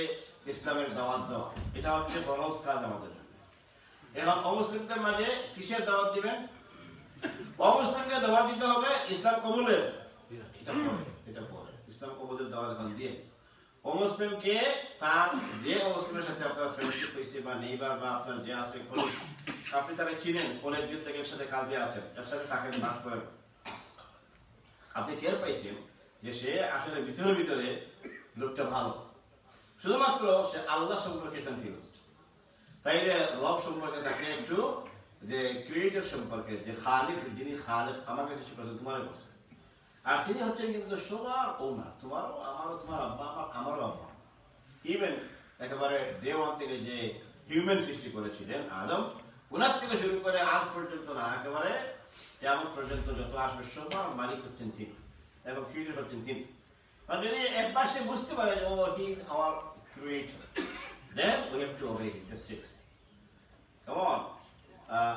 ইসলামের দাওয়াত দেওয়া, এটা হচ্ছে ফরজ কাজ আমাদের জন্য। এখন অমুসলিমদের মাঝে কিসের দাওয়াত দিবেন? অমুসলিমকে দাওয়াত দিতে হবে ইসলাম কবুলের, এটা পরে ইসলাম কবুলের দাওয়াত এখন দিয়ে অমুসলিমকে তার যে অমুসলিমের সাথে আপনার ফ্রেন্ডশিপ হয়েছে বা নেইবার বা আপনার যে আছে কলিগ, আপনি তারা চিনেন, কলেজ থেকে একসাথে কাজে আছেন, এর সাথে তাকে বাস করেন, আপনি টের পাইছেন যে সে আসলে ভিতরে ভিতরে লোকটা ভালো, শুধুমাত্র সে আল্লাহ সম্পর্কে কনফিউজড। তাইলে রব সম্পর্কে তাকে একটু, যে ক্রিয়েটর সম্পর্কে, যে খালিক, যিনি খালিক আমার কাছে তোমার করছে, আর তিনি হচ্ছেন কিন্তু সবার ওনার, তোমারও আমারও, তোমার আব্বা আমারও আব্বা। ইভেন একেবারে ডে 1 থেকে যে হিউম্যান সৃষ্টি করেছিলেন আদম, ওনার থেকে শুরু করে আজ পর্যন্ত না, একেবারে কিয়ামত পর্যন্ত যত আসবে সবার মালিক হচ্ছেন তিনি এবং ক্রিয়েটর হচ্ছেন তিনি। মানে যদি একবার সে বুঝতে পারে যে ও he is our creator, then we have to obey him, that's it. কেমন?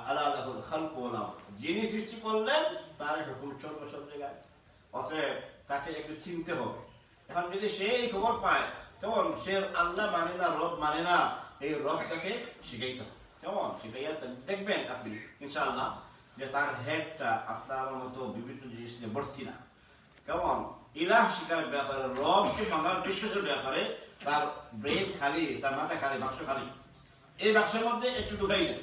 আল্লাহ লাহুল খালকু ওয়াল আমর, যিনি সৃষ্টি করলেন তার হুকুম চলবে সব জায়গায়, অতএব তাকে একটু চিনতে হবে। এখন যদি সে এই খবর পায়, কেমন? সে আল্লাহ মানে না, রব মানে না, এই রবটাকে শিখাইতে হবে। কেমন? শিখাইয়া দেখবেন আপনি ইনশাআল্লাহ যে তার হেডটা আপনার মতো বিভিন্ন জিনিস নিয়ে ভর্তি না। কেমন? ইলাহ শিকার ব্যাপারে, রবকে মানার বিশ্বাসের ব্যাপারে তার ব্রেন খালি, তার মাথা খালি, বাক্স খালি। এই বাক্সের মধ্যে একটু ঢুকাই দেন।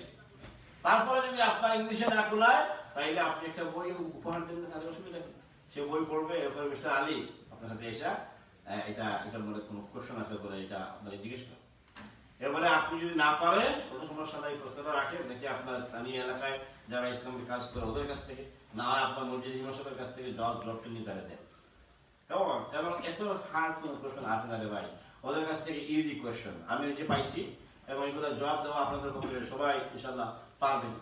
তারপরে যদি আপনার ইংলিশে না কুলায়, তাইলে আপনি একটা বই উপহার দেন, তাহলে অসুবিধা নেই, সে বই পড়বে। এরপরে মিস্টার আলী আপনার সাথে এসে এটার মধ্যে কোনো কোশ্চেন আছে বলে এটা আপনাকে জিজ্ঞেস করেন। এরপরে আপনি যদি না পারেন, কোনো সমস্যা নাই, প্রশ্নটা রাখেন, নাকি আপনার স্থানীয় এলাকায় যারা ইসলামিক কাজ করে ওদের কাছ থেকে, না হয় আপনার মসজিদ ইমামের কাছ থেকে জবটা নিয়ে তারা দেন। কেমন? এবং এত হার্ড কোনো কোশ্চেন আসে না রে ভাই, ওদের কাছ থেকে ইজি কোশ্চেন আমি নিজে পাইছি, এবং এগুলো জবাব দেওয়া আপনাদের পক্ষে সবাই ইনশাআল্লাহ পারবেন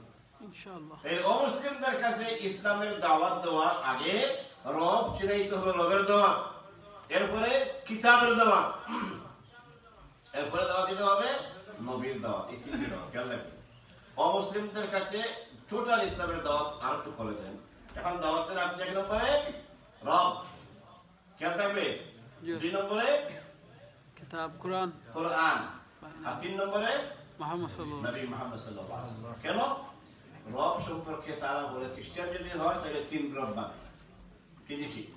ইনশাআল্লাহ। এই অমুসলিমদের কাছে ইসলামের দাওয়াত দেওয়ার আগে রব চিনাইতে হবে, রবের দাওয়াত, এরপরে কিতাবের দাওয়াত, এরপরে দাওয়াত দিতে হবে নবীর দাওয়াত। এই 3টি দাওয়াত খেয়াল রাখবেন। অমুসলিমদের কাছে টোটাল ইসলামের দাওয়াত আর একটু করে দেন। এখন দাওয়াতের আপনি 1 নম্বরে রব, খেয়াল থাকবে, 2 নম্বরে কিতাব কোরআন, আর 3 নম্বরে মুহাম্মদ সাল্লাল্লাহু আলাইহি নবী মুহাম্মদ সাল্লাল্লাহু আলাইহি ওয়াসাল্লাম। কেন? রব সম্পর্কে তারা বলে খ্রিস্টান যদি হয় তাহলে 3 রব মানে, ঠিক,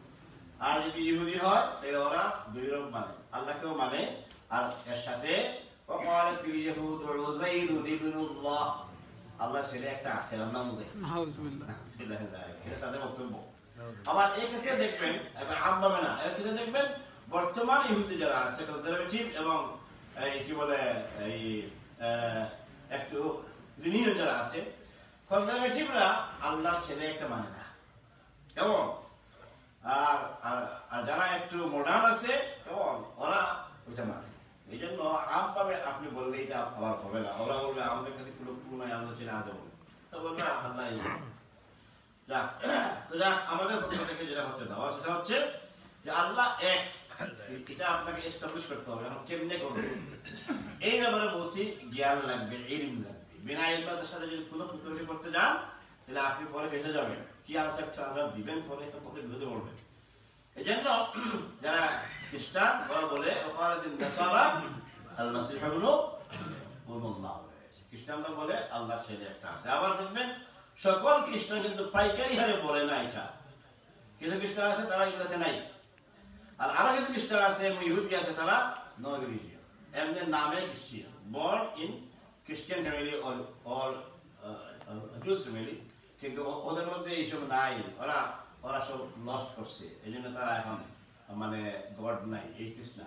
আর যদি ইহুদি হয় তাহলে ওরা 2 রব মানে, আল্লাহকেও মানে, আর এর সাথে ওয়াকালাতিল ইয়াহুদ উযাইর ইবনুল্লাহ, আল্লাহ ছেলে একটা আছে, ওর নাম উযাইর, নাউযুবিল্লাহ, এটা তাদের বক্তব্য। আবার এই ক্ষেত্রে দেখবেন, এবার আমভাবে না, এর ক্ষেত্রে দেখবেন বর্তমান ইহুদি যারা আছে কনজারভেটিভ এবং এই কি বলে এই একটু রিনিউ যারা আছে কনজারভেটিভরা আল্লাহর ছেলে একটা মানে না, কেমন? আর আর যারা একটু মডার্ন আছে কেমন, ওরা ওইটা মানে। এই জন্য আম পাবে আপনি বললে এটা আবার হবে না, ওরা বলবে আমাদের কাছে কোনো নাই, আমাদের ছেলে আছে বলবে, তো বলবে আল্লাহ যাক। তো যাক, আমাদের পক্ষ থেকে যেটা হচ্ছে দেওয়া সেটা হচ্ছে যে আল্লাহ এক, এটা আপনাকে এস্টাবলিশ করতে হবে। এখন কেমনে করবে এই ব্যাপারে বলছি, জ্ঞান লাগবে, ইলম লাগবে। বিনা ইলমের সাথে যদি কোনো ফুটবল করতে যান তাহলে আপনি পরে ফেসে যাবেন, কি আনসারটা আমরা দিবেন পরে পক্ষে বুঝতে পারবেন। এই জন্য যারা খ্রিস্টান ওরা বলে খ্রিস্টানরা বলে আল্লাহর ছেলে একটা আছে। আবার দেখবেন সকল খ্রিস্টান কিন্তু পাইকারি হারে বলে না এটা, কিছু খ্রিস্টান আছে তারা এগুলোতে নাই, আর আরো কিছু খ্রিস্টান আছে ইহুদি আছে তারা নো রিলিজিয়ান, এমনি নামে খ্রিস্টান, বর্ন ইন খ্রিস্টান ফ্যামিলি অর জুস ফ্যামিলি, কিন্তু ওদের মধ্যে এইসব নাই, ওরা সব নষ্ট করছে। এই জন্য তারা এখন মানে গড নাই, এই কৃষ্ণ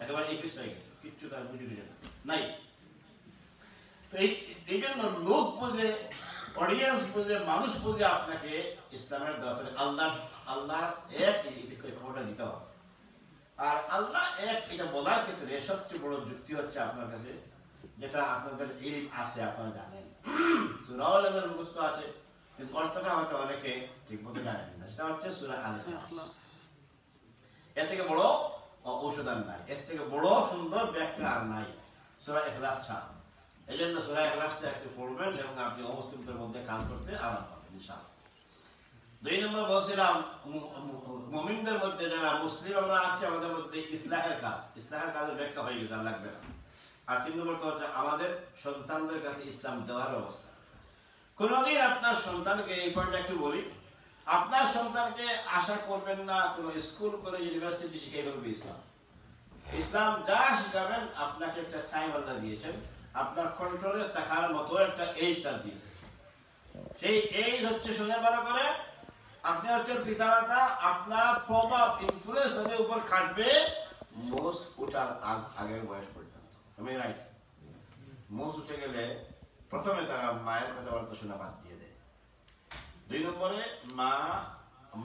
একেবারে এই কৃষ্ণ হয়ে গেছে, কিচ্ছু তার বুঝে নাই। তো এই জন্য লোক বুঝে, অডিয়েন্স বুঝে, মানুষ বুঝে আপনাকে ইসলামের দরকার আল্লাহ এক খবরটা দিতে হবে। আর আল্লাহ এক এটা বলার ক্ষেত্রে সবচেয়ে বড় যুক্তি হচ্ছে আপনার কাছে যেটা আপনাদের ইলম আছে, আপনারা জানেন, সূরা আল-ইখলাস মুখস্থ আছে, কিন্তু অর্থটা হয়তো অনেকে ঠিক মতো জানেন না। সেটা হচ্ছে সূরা আল-ইখলাস। এর থেকে বড় ঔষধ আর নাই, এর থেকে বড় সুন্দর ব্যাখ্যা আর নাই সূরা ইখলাস ছাড়া। এই জন্য সূরা ইখলাসটা একটু পড়বেন এবং আপনি অমুসলিমদের মধ্যে কাজ করতে আরাম পাবেন ইনশাআল্লাহ। 2 নম্বর বলছিলাম মুমিনদের মধ্যে যারা মুসলিম আমরা আছি, আমাদের মধ্যে ইসলাহের কাজের ব্যাখ্যা হয়ে গেছে, আর লাগবে না। আর 3 নম্বরটা হচ্ছে আমাদের সন্তানদের কাছে ইসলাম দেওয়ার ব্যবস্থা। কোনদিন আপনার সন্তানকে, এই পয়েন্টটা একটু বলি, আপনার সন্তানকে আশা করবেন না কোনো স্কুল কলেজ ইউনিভার্সিটি শিখিয়ে ফেলবে ইসলাম যা শিখাবেন আপনাকে একটা টাইম আল্লাহ দিয়েছেন, আপনার কন্ট্রোলে থাকার মতো একটা এজ তার দিয়েছে। সেই এজ হচ্ছে শুনে ভালো করে, আপনি হচ্ছেন পিতামাতা, আপনার প্রভাব ইনফ্লুয়েন্স তাদের উপর খাটবে মোষ উঠার আগের বয়স পর্যন্ত। আমি রাইট? মোষ উঠে গেলে প্রথমে তারা মায়ের কথাবার্তা শোনা বাদ দিয়ে দেয়। 2 নম্বরে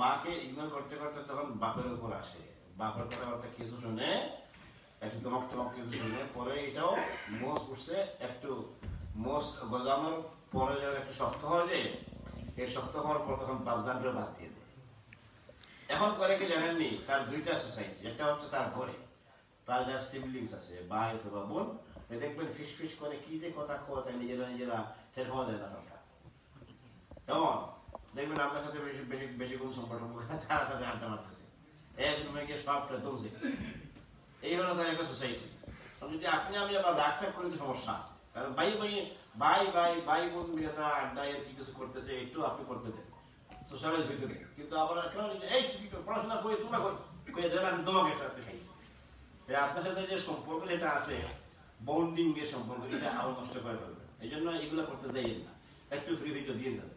মাকে ইগনোর করতে করতে তখন বাপের উপর আসে, বাপের কথাবার্তা কিছু শুনে, একটু দমক টমক কিছু শুনে, পরে এটাও মোষ উঠছে, একটু মোষ গজানোর পরে যখন একটু শক্ত হয়ে যায়, এই শক্ত হওয়ার পর তখন বাপদানটা বাদ দিয়ে দেয়। এখন করে কি জানেননি, তার 2টা সোসাইটি, একটা হচ্ছে তার ঘরে, তার যার সিবলিংস আছে, ভাই অথবা বোন, দেখবেন ফিস ফিস করে কি যে কথা কোয়া যায়, নিজেরা টের পাওয়া যায় না সবটা, কেমন? দেখবেন আপনার সাথে বেশি কোন সম্পর্ক তারা তাদের আড্ডা মারতেছে, একদম গিয়ে সবটা দমছে। এই হলো তার একটা সোসাইটি। যদি আপনি আমি আবার রাগটা করে সমস্যা আছে, কারণ ভাই বোন মিলে তারা আড্ডা এর কি কিছু করতেছে, একটু আপনি করতে দেন সোশ্যালের ভিতরে, কিন্তু আবার এই পড়াশোনা করে তোমরা করে দেন, আমি তোমাকে একটা খাইছি। আপনার সাথে যে সম্পর্ক যেটা আছে, বন্ডিং এর সম্পর্ক, এটা আরো নষ্ট করে ফেলবে। এই জন্য এগুলো করতে যাইয়েন না, একটু ফ্রি ভিডিও দিয়ে দেন।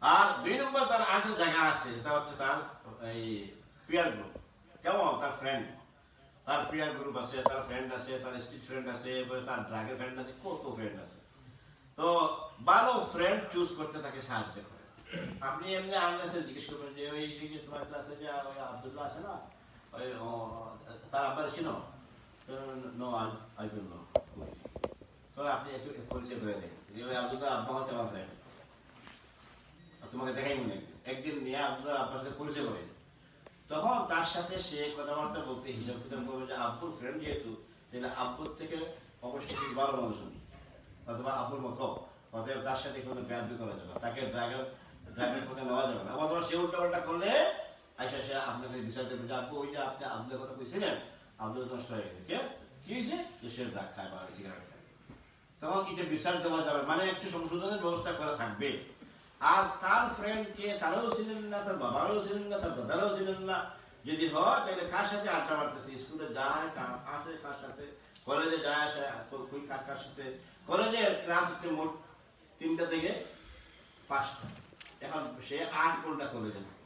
আর 2 নম্বর তার আরেকটা জায়গা আছে, সেটা হচ্ছে তার এই পিয়ার গ্রুপ, কেমন? তার ফ্রেন্ড, তার পিয়ার গ্রুপ আছে, তার ফ্রেন্ড আছে, তার স্ট্রিট ফ্রেন্ড আছে, তার ড্রাগের ফ্রেন্ড আছে, কত ফ্রেন্ড আছে। তো ভালো ফ্রেন্ড চুজ করতে তাকে সাহায্য করে। আপনি এমনি আনলেসে জিজ্ঞেস করবেন যে ওই তোমার ক্লাসে যে ওই আব্দুল্লাহ আছে না, ওই তার আব্বার ছিল, নো আই ডোন্ট নো, তো আপনি একটু পরিচয় করে দেন যে ওই আব্দুল্লাহ আব্বা হচ্ছে আমার ফ্রেন্ড, তোমাকে দেখাই মনে একদিন নিয়ে আব্দুল্লাহ আব্বার সাথে পরিচয় করে, তখন তার সাথে সে কথাবার্তা বলতে হিসাব কিতাব করবে যে আব্বুর ফ্রেন্ড যেহেতু, তাহলে আব্বুর থেকে অবশ্যই কিছু ভালো মানুষ উনি, অথবা আব্বুর মতো, অতএব তার সাথে কোনো ব্যাধি করা যাবে, তাকে ড্রাগের পথে নেওয়া যাবে না। অথবা সে উল্টা করলে আইসা সে আপনাকে বিষয় দেবে যে আব্বু ওই যে আপনি আব্দুলের কথা কইছিলেন, আব্দুল নষ্ট হয়ে গেছে, কি হয়েছে? সে ড্রাগ খায় বা সিগারেট খায়, তখন এটা বিচার দেওয়া যাবে, মানে একটু সংশোধনের ব্যবস্থা করা থাকবে। আর তার ফ্রেন্ডকে তারাও ছিলেন না, তার বাবারও ছিলেন না, তার দাদারও ছিলেন না, যদি হয় তাহলে কার সাথে আড্ডা মারতেছে, স্কুলে যায় আসে কার সাথে, কলেজে যায় আসে কার সাথে, কলেজের ক্লাস হচ্ছে মোট 3টা থেকে 5টা, এখন সে 8 ঘন্টা কলেজে থাকে,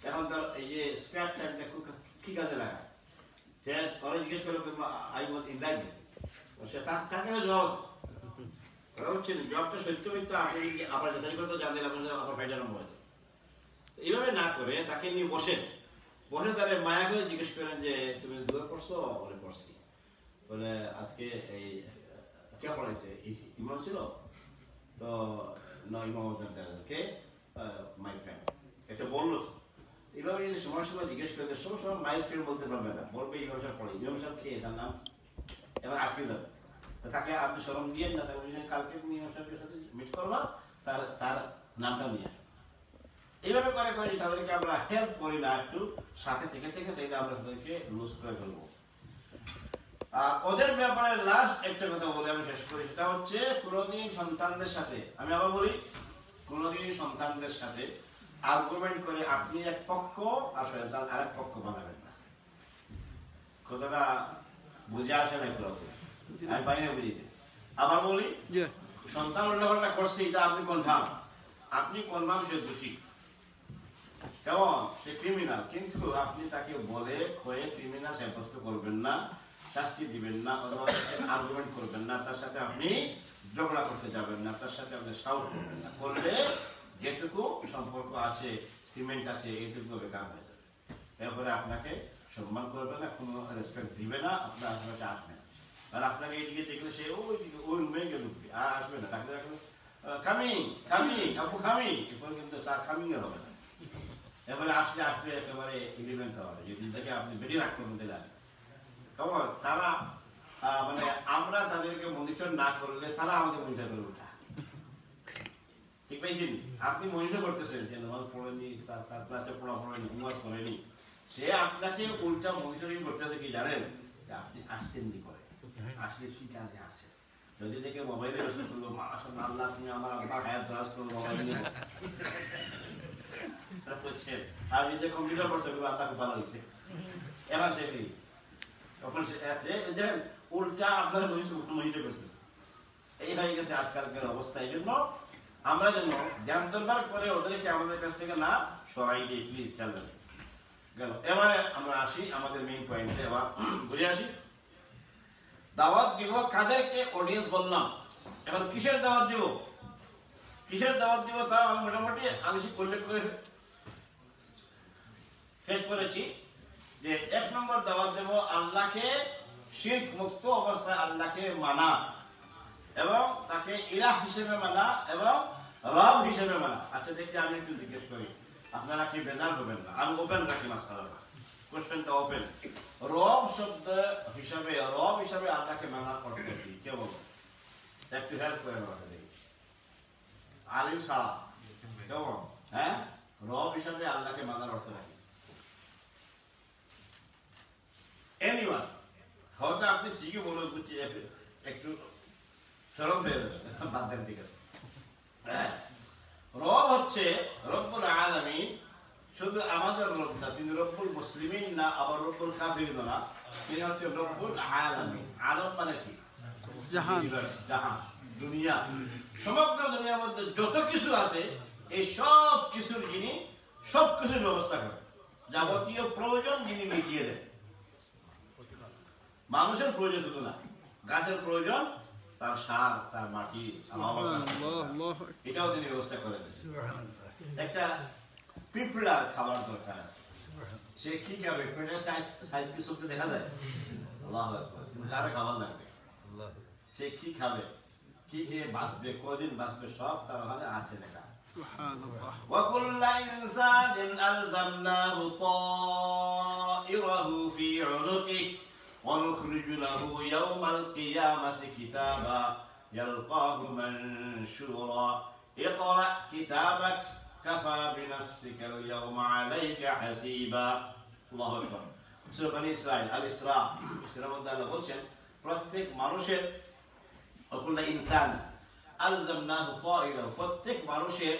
এখন তার এই যে স্পেয়ার টাইমটা কি কাজে লাগায়, সে ওরা জিজ্ঞেস করলো আই ওয়াজ ইনলাইটেড, সে তাকে জবাব আছে, ওরা হচ্ছে জবাবটা সত্য মিথ্যা আপনি আবার যাচাই করতে জানলেন আপনার ফাইডা নম্বর আছে। এইভাবে না করে তাকে নিয়ে বসে তারে মায়া করে জিজ্ঞেস করেন যে তুমি দোয়া করছো? বলে করছি। বলে আজকে এই কে পড়াইছে? ইমাম ছিল তো না, ইমাম কে? My friend. এটা বললো। এইভাবে যদি সময় জিজ্ঞেস করতে সময় মাই ফ্রেন্ড বলতে পারবে না, বলবে ইমাম সাহেব পড়ে। ইমাম সাহেব কে? তার নাম এবার আটকে যাবে। তাকে আপনি শরম দিয়ে না, তাকে কালকে তুমি ইমাম সাহেবের সাথে মিট করবা, তার নামটা নিয়ে এইভাবে করে করে তাদেরকে আমরা হেল্প করি না, একটু সাথে থেকে তাইলে আমরা তাদেরকে লুজ করে ফেলবো। ওদের ব্যাপারে লাস্ট একটা কথা বলে আমি শেষ করি, সেটা হচ্ছে কোনদিন সন্তানদের সাথে, আমি আবার বলি, কোনদিন সন্তানদের সাথে আর্গুমেন্ট করে আপনি এক পক্ষ আর সন্তান আরেক পক্ষ বানাবেন না। কথাটা বুঝে আসে না একটু, আমি পারি না বুঝিতে। আবার বলি, সন্তান উল্টাপাল্টা করছে, এটা আপনি কনফার্ম, সে দোষী, কেমন সে ক্রিমিনাল, কিন্তু আপনি তাকে বলে খয়ে ক্রিমিনাল সাব্যস্ত করবেন না, শাস্তি দিবেন না, আর্গুমেন্ট করবেন না, তার সাথে আপনি ঝগড়া করতে যাবেন না, তার সাথে আপনি সাউট করবেন না। করলে যেটুকু সম্পর্ক আছে, সিমেন্ট আছে, এইটুকু বেকার হয়ে যাবে। এরপরে আপনাকে সম্মান করবে না, কোনো রেসপেক্ট দিবে না, আপনার আশেপাশে আসবে না। আর আপনাকে এইদিকে দেখলে সে ওই রুমে গিয়ে ঢুকবে, আর আসবে না। তাকে কামিং আপু কামিং, এরপরে কিন্তু তার কামিং এর হবে না। এবারে আসলে একেবারে এলিমেন্ট হবে, যেদিন থেকে আপনি বেরিয়ে রাখতে বলতে জানেন। কেমন তারা মানে আমরা তাদেরকে মনিটর না করলে তারা আমাদের মনিটর করে ওঠা, ঠিক পাইছেন? আপনি মনিটর করতেছেন যে নামাজ পড়েনি, তার ক্লাসে পড়া পড়েনি, হোমওয়ার্ক করেনি, সে আপনাকে উল্টা মনিটরিং করতেছে কি জানেন? আপনি আসছেন নি করে, আসলে কি কাজে আছে। যদি দেখে মোবাইলে ব্যস্ত করলো, মাশাআল্লাহ আল্লাহ তুমি আমার আব্বা হায়াত দারাজ করলো মোবাইল নিয়ে, আর নিজে কম্পিউটার করতে হবে, আল্লাহকে ভালো হয়েছে। এবার সে তখন উল্টা আপনার মনিটর করতেছে। এই হয়ে গেছে আজকালকার অবস্থা। এই জন্য আমরা যেন জ্ঞান দরবার করে ওদেরকে আমাদের কাছ থেকে না সরাই দিই, প্লিজ খেয়াল রাখবেন। গেল, এবারে আমরা আসি আমাদের মেইন পয়েন্টে, এবার বুঝে আসি। দাওয়াত দিব কাদেরকে? অডিয়েন্স বললাম। এখন কিসের দাওয়াত দিব? তা আমি মোটামুটি আংশিক উল্লেখ করে শেষ করেছি যে 1 নম্বর দাওয়াত দেব আল্লাহকে শিরক মুক্ত অবস্থায় আল্লাহকে মানা এবং তাকে ইলাহ হিসেবে মানা এবং রব হিসেবে মানা। আচ্ছা দেখি আমি একটু জিজ্ঞেস করি, আপনারা কি বেজার হবেন না? আমি ওপেন রাখি মাসআলাটা, কোশ্চেনটা ওপেন। রব হিসাবে আল্লাহকে মানার অর্থ কি? কে বলবেন? একটু হেল্প করে আমাকে দেখি। আলিম ছাড়া কেমন? হ্যাঁ, রব হিসাবে আল্লাহকে মানার অর্থ নাকি? এনিওয়ান? হয়তো আপনি ঠিকই বলে বুঝছি, একটু সরম হয়ে যাবে, বাদ দেন, ঠিক আছে। রব হচ্ছে রব্বুল আলামিন, শুধু আমাদের রব না, তিনি রব্বুল মুসলিমিন না, আবার রব্বুল কাফিরিন না, তিনি হচ্ছে রব্বুল আলামিন। আলম মানে কি? জাহান, দুনিয়া, সমগ্র দুনিয়ার মধ্যে যত কিছু আছে, এই সব কিছুর যিনি সবকিছুর ব্যবস্থা করেন, যাবতীয় প্রয়োজন যিনি মিটিয়ে দেন। মানুষের প্রয়োজন শুধু না, গাছের প্রয়োজন, তার সার, তার মাটি, এটাও তিনি ব্যবস্থা করে দেন। একটা পিঁপড়ার খাবার দরকার আছে, সে কি খাবে? পেটের সাইজ কি চোখে দেখা যায়? আল্লাহু আকবার, তার খাবার লাগবে। সে কি খাবে, কি খেয়ে বাঁচবে, কদিন বাঁচবে, সব তার ওখানে আছে লেখা। সুবহানাল্লাহ। ওয়া কুল্লু ইনসানিন আলজামনাহু তাইরাহু ফি উনুকিহি ওয়া নুখরিজু লাহু ইয়াওমাল কিয়ামাতি কিতাবা ইয়ালকাহু মানশুরা ইকরা কিতাবাক কাফা বিনাফসিকাল ইয়াওমা আলাইকা হাসিবা। আল্লাহু আকবার। সূরা বনী ইসরাঈল আল-ইসরা, সূরার মধ্যে আল্লাহ বলেন প্রত্যেক মানুষের, ওকুল্লা ইনসান আলজামনাহু তাইরাহু, প্রত্যেক মানুষের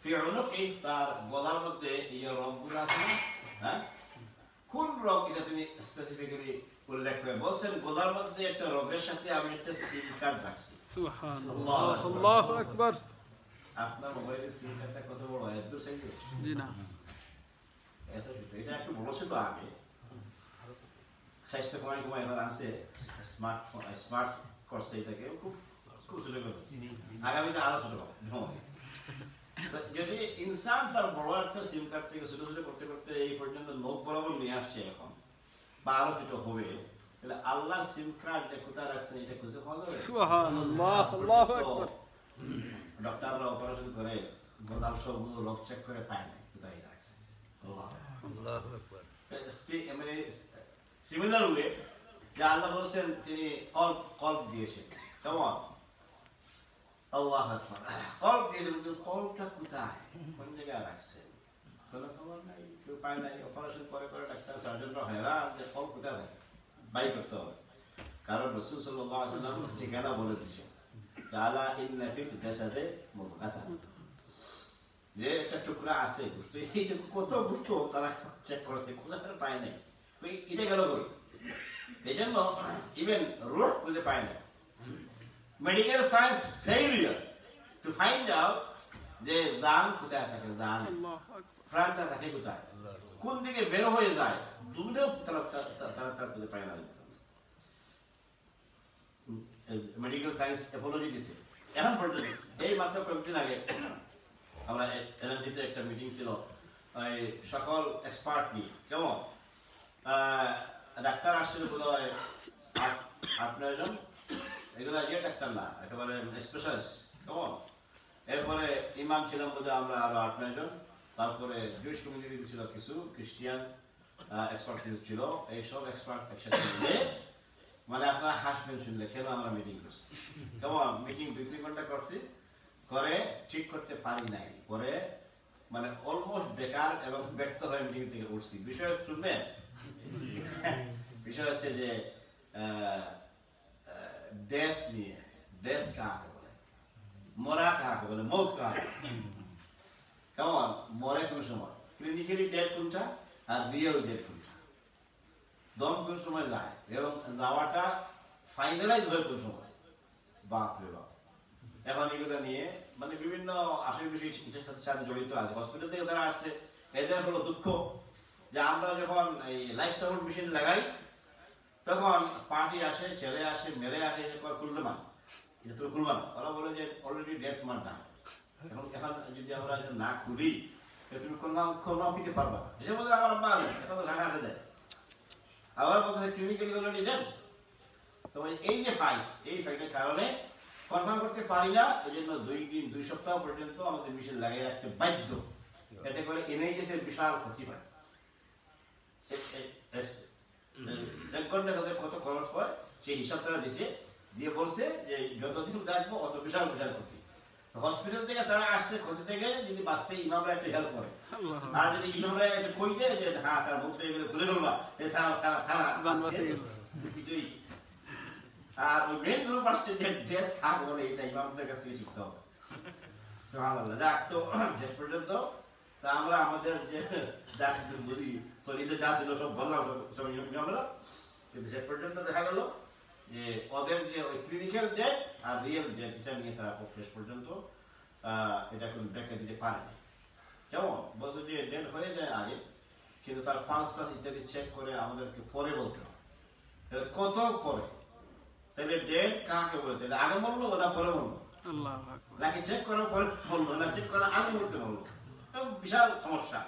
ফি উনুকি, তার গলার মধ্যে এই রগগুলো আছে। হ্যাঁ, কোন রগ এটা তিনি স্পেসিফিক্যালি উল্লেখ করে বলছেন, গলার মধ্যে একটা রগের সাথে আমি একটা সিম কার্ড রাখছি। সুবহানাল্লাহ, আল্লাহু আকবার। আপনার মোবাইলের সিম কার্ডটা কত বড়? এত সাইজ? জি না, এত ছোট। এটা একটু বড় ছিল আগে, স্বাস্থ্য কমাই কমাই এখন আছে স্মার্টফোন, স্মার্ট করছে এটাকে খুব খুব ছোট করে আগামীতে আরো ছোট হবে। যদি ইনসান তার বড় একটা সিম কার্ড থেকে ছোট ছোট করতে করতে এই পর্যন্ত নোট বরাবর নিয়ে আসছে এখন বা আরো ছোট হবে, তাহলে আল্লাহর সিম কার্ড কোথায় রাখছেন এটা খুঁজে পাওয়া যাবে? সুবহানাল্লাহ, আল্লাহু আকবার। ডক্টররা অপারেশন করে গোদাম সবগুলো রোগ চেক করে পায় না কোথায় রাখছে। আল্লাহু আকবার। মানে সিমিলার ওয়ে যে আল্লাহ বলছেন তিনি কল্প দিয়েছেন, কেমন আল্লাহু আকবার, কল্প দিয়েছেন, কল্পটা কোথায় কোন জায়গায় রাখছেন কোনো খবর নাই, কেউ পায় নাই। অপারেশন করে করে ডাক্তার সার্জনরা হয়রান যে কল্প কোথায় রাখে, বাই করতে হবে। কারণ রাসূল সাল্লাল্লাহু আলাইহি ওয়াসাল্লাম ঠিকানা বলে দিয়েছেন, আলা ইন্না ফিল জাসাদে মুদগাতান, যে একটা টুকরা আছে বুঝতে, এইটা কত বুঝতো তারা চেক করতে কোথাও পায় নাই, এটা গেল কই? এই জন্য ইভেন রোড খুঁজে পায় না। Medical science failure to find out যে জান কোথায় থাকে, জান প্রাণটা থাকে কোথায়, কোন দিকে বের হয়ে যায়, দূরেও তারা খুঁজে পায় না। মেডিকেল সায়েন্স অ্যাপোলজি দিছে এখন পর্যন্ত। এই মাত্র কয়েকদিন আগে আমরা এনার্জিতে একটা মিটিং ছিল, সকল এক্সপার্ট নিয়ে, কেমন ডাক্তার আসছিল বোধ হয় 8-9 জন, এগুলো ইয়ে ডাক্তার না, একেবারে স্পেশালিস্ট, কেমন। এরপরে ইমাম ছিলাম বোধ হয় আমরা আরো 8-9 জন, তারপরে জুইশ কমিউনিটি ছিল কিছু, খ্রিস্টিয়ান এক্সপার্ট ছিল, এইসব এক্সপার্ট একসাথে মিলে, মানে আপনারা হাসবেন শুনলে কেন আমরা মিটিং করছি, কেমন মিটিং 2-3 ঘন্টা করছি, করে ঠিক করতে পারি নাই, পরে মানে অলমোস্ট বেকার এবং ব্যর্থ হয়ে মিটিং থেকে উঠছি। বিষয় শুনবেন, বিষয় হচ্ছে যে ডেথ নিয়ে, ডেথ কাকে বলে, মরা কাকে বলে, মৌত কাকে, কেমন মরে কোন সময়, ক্লিনিক্যালি ডেথ কোনটা আর রিয়েল ডেথ কোনটা, দম কোন সময় যায় এবং যাওয়াটা ফাইনালাইজ হয় কোন সময়, বাপ রে বাপ। এখন এগুলো নিয়ে মানে বিভিন্ন আশেপাশে সাথে জড়িত আছে, হসপিটাল থেকে তারা আসছে, এদের হলো দুঃখ যে আমরা যখন এই লাইফ সাপোর্ট মেশিন লাগাই তখন পার্টি আসে, ছেলে আসে, মেরে আসে, খুলতে না, এটা তো খুলবা না, ওরা বলে যে অলরেডি ডেট তোমার না, এখন যদি আমরা না খুলি তুমি কোনো পিতে পারবা না, এসে বলতে আমার আব্বা এখন তো ঢাকা হাঁটে দেয়, আবার বলতে ক্লিনিক্যালি অলরেডি ডেট। তো এই যে ফাইট, এই ফাইটের কারণে কনফার্ম করতে পারি না, এই জন্য 2 সপ্তাহ পর্যন্ত আমাদের মেশিন লাগিয়ে রাখতে বাধ্য, এতে করে এনএইচএস এর বিশাল ক্ষতি হয়। 1 ঘন্টা কত খরচ হয় সেই হিসাব তারা দিছে, দিয়ে বলছে যে যতদিন রাখবো অত বিশাল বিশাল ক্ষতি। হসপিটাল থেকে তারা আসছে ক্ষতি থেকে যদি বাঁচতে ইমামরা একটু হেল্প করে, আর যদি ইমামরা একটু কই দেয় যে হ্যাঁ তার মুখটা এগুলো খুলে ফেলবা, কিছুই। আর ওই মেন গ্রুপ আসছে যে ডেথ থাক বলে, এটা ইমামদের কাছ থেকে শিখতে হবে। যাক, তো শেষ পর্যন্ত তা আমরা আমাদের যে যা কিছু বুঝি শরীরে যা ছিল সব বললাম, সব ইমামরা, কিন্তু শেষ পর্যন্ত দেখা গেল যে ওদের যে ওই ক্লিনিক্যাল ডেট আর রিয়েল ডেট এটা নিয়ে তারা শেষ পর্যন্ত এটা কোনো ব্যাখ্যা দিতে পারেনি। কেমন বলছে যে ডেট হয়ে যায় আগে, কিন্তু তার পাঁচটা ইত্যাদি চেক করে আমাদেরকে পরে বলতে হবে, কত পরে, তাহলে ডেট কাকে বলে, তাহলে আগে বললো না পরে বললো, নাকি চেক করার পরে বললো, না চেক করার আগে বলতে বললো, বিশাল সমস্যা।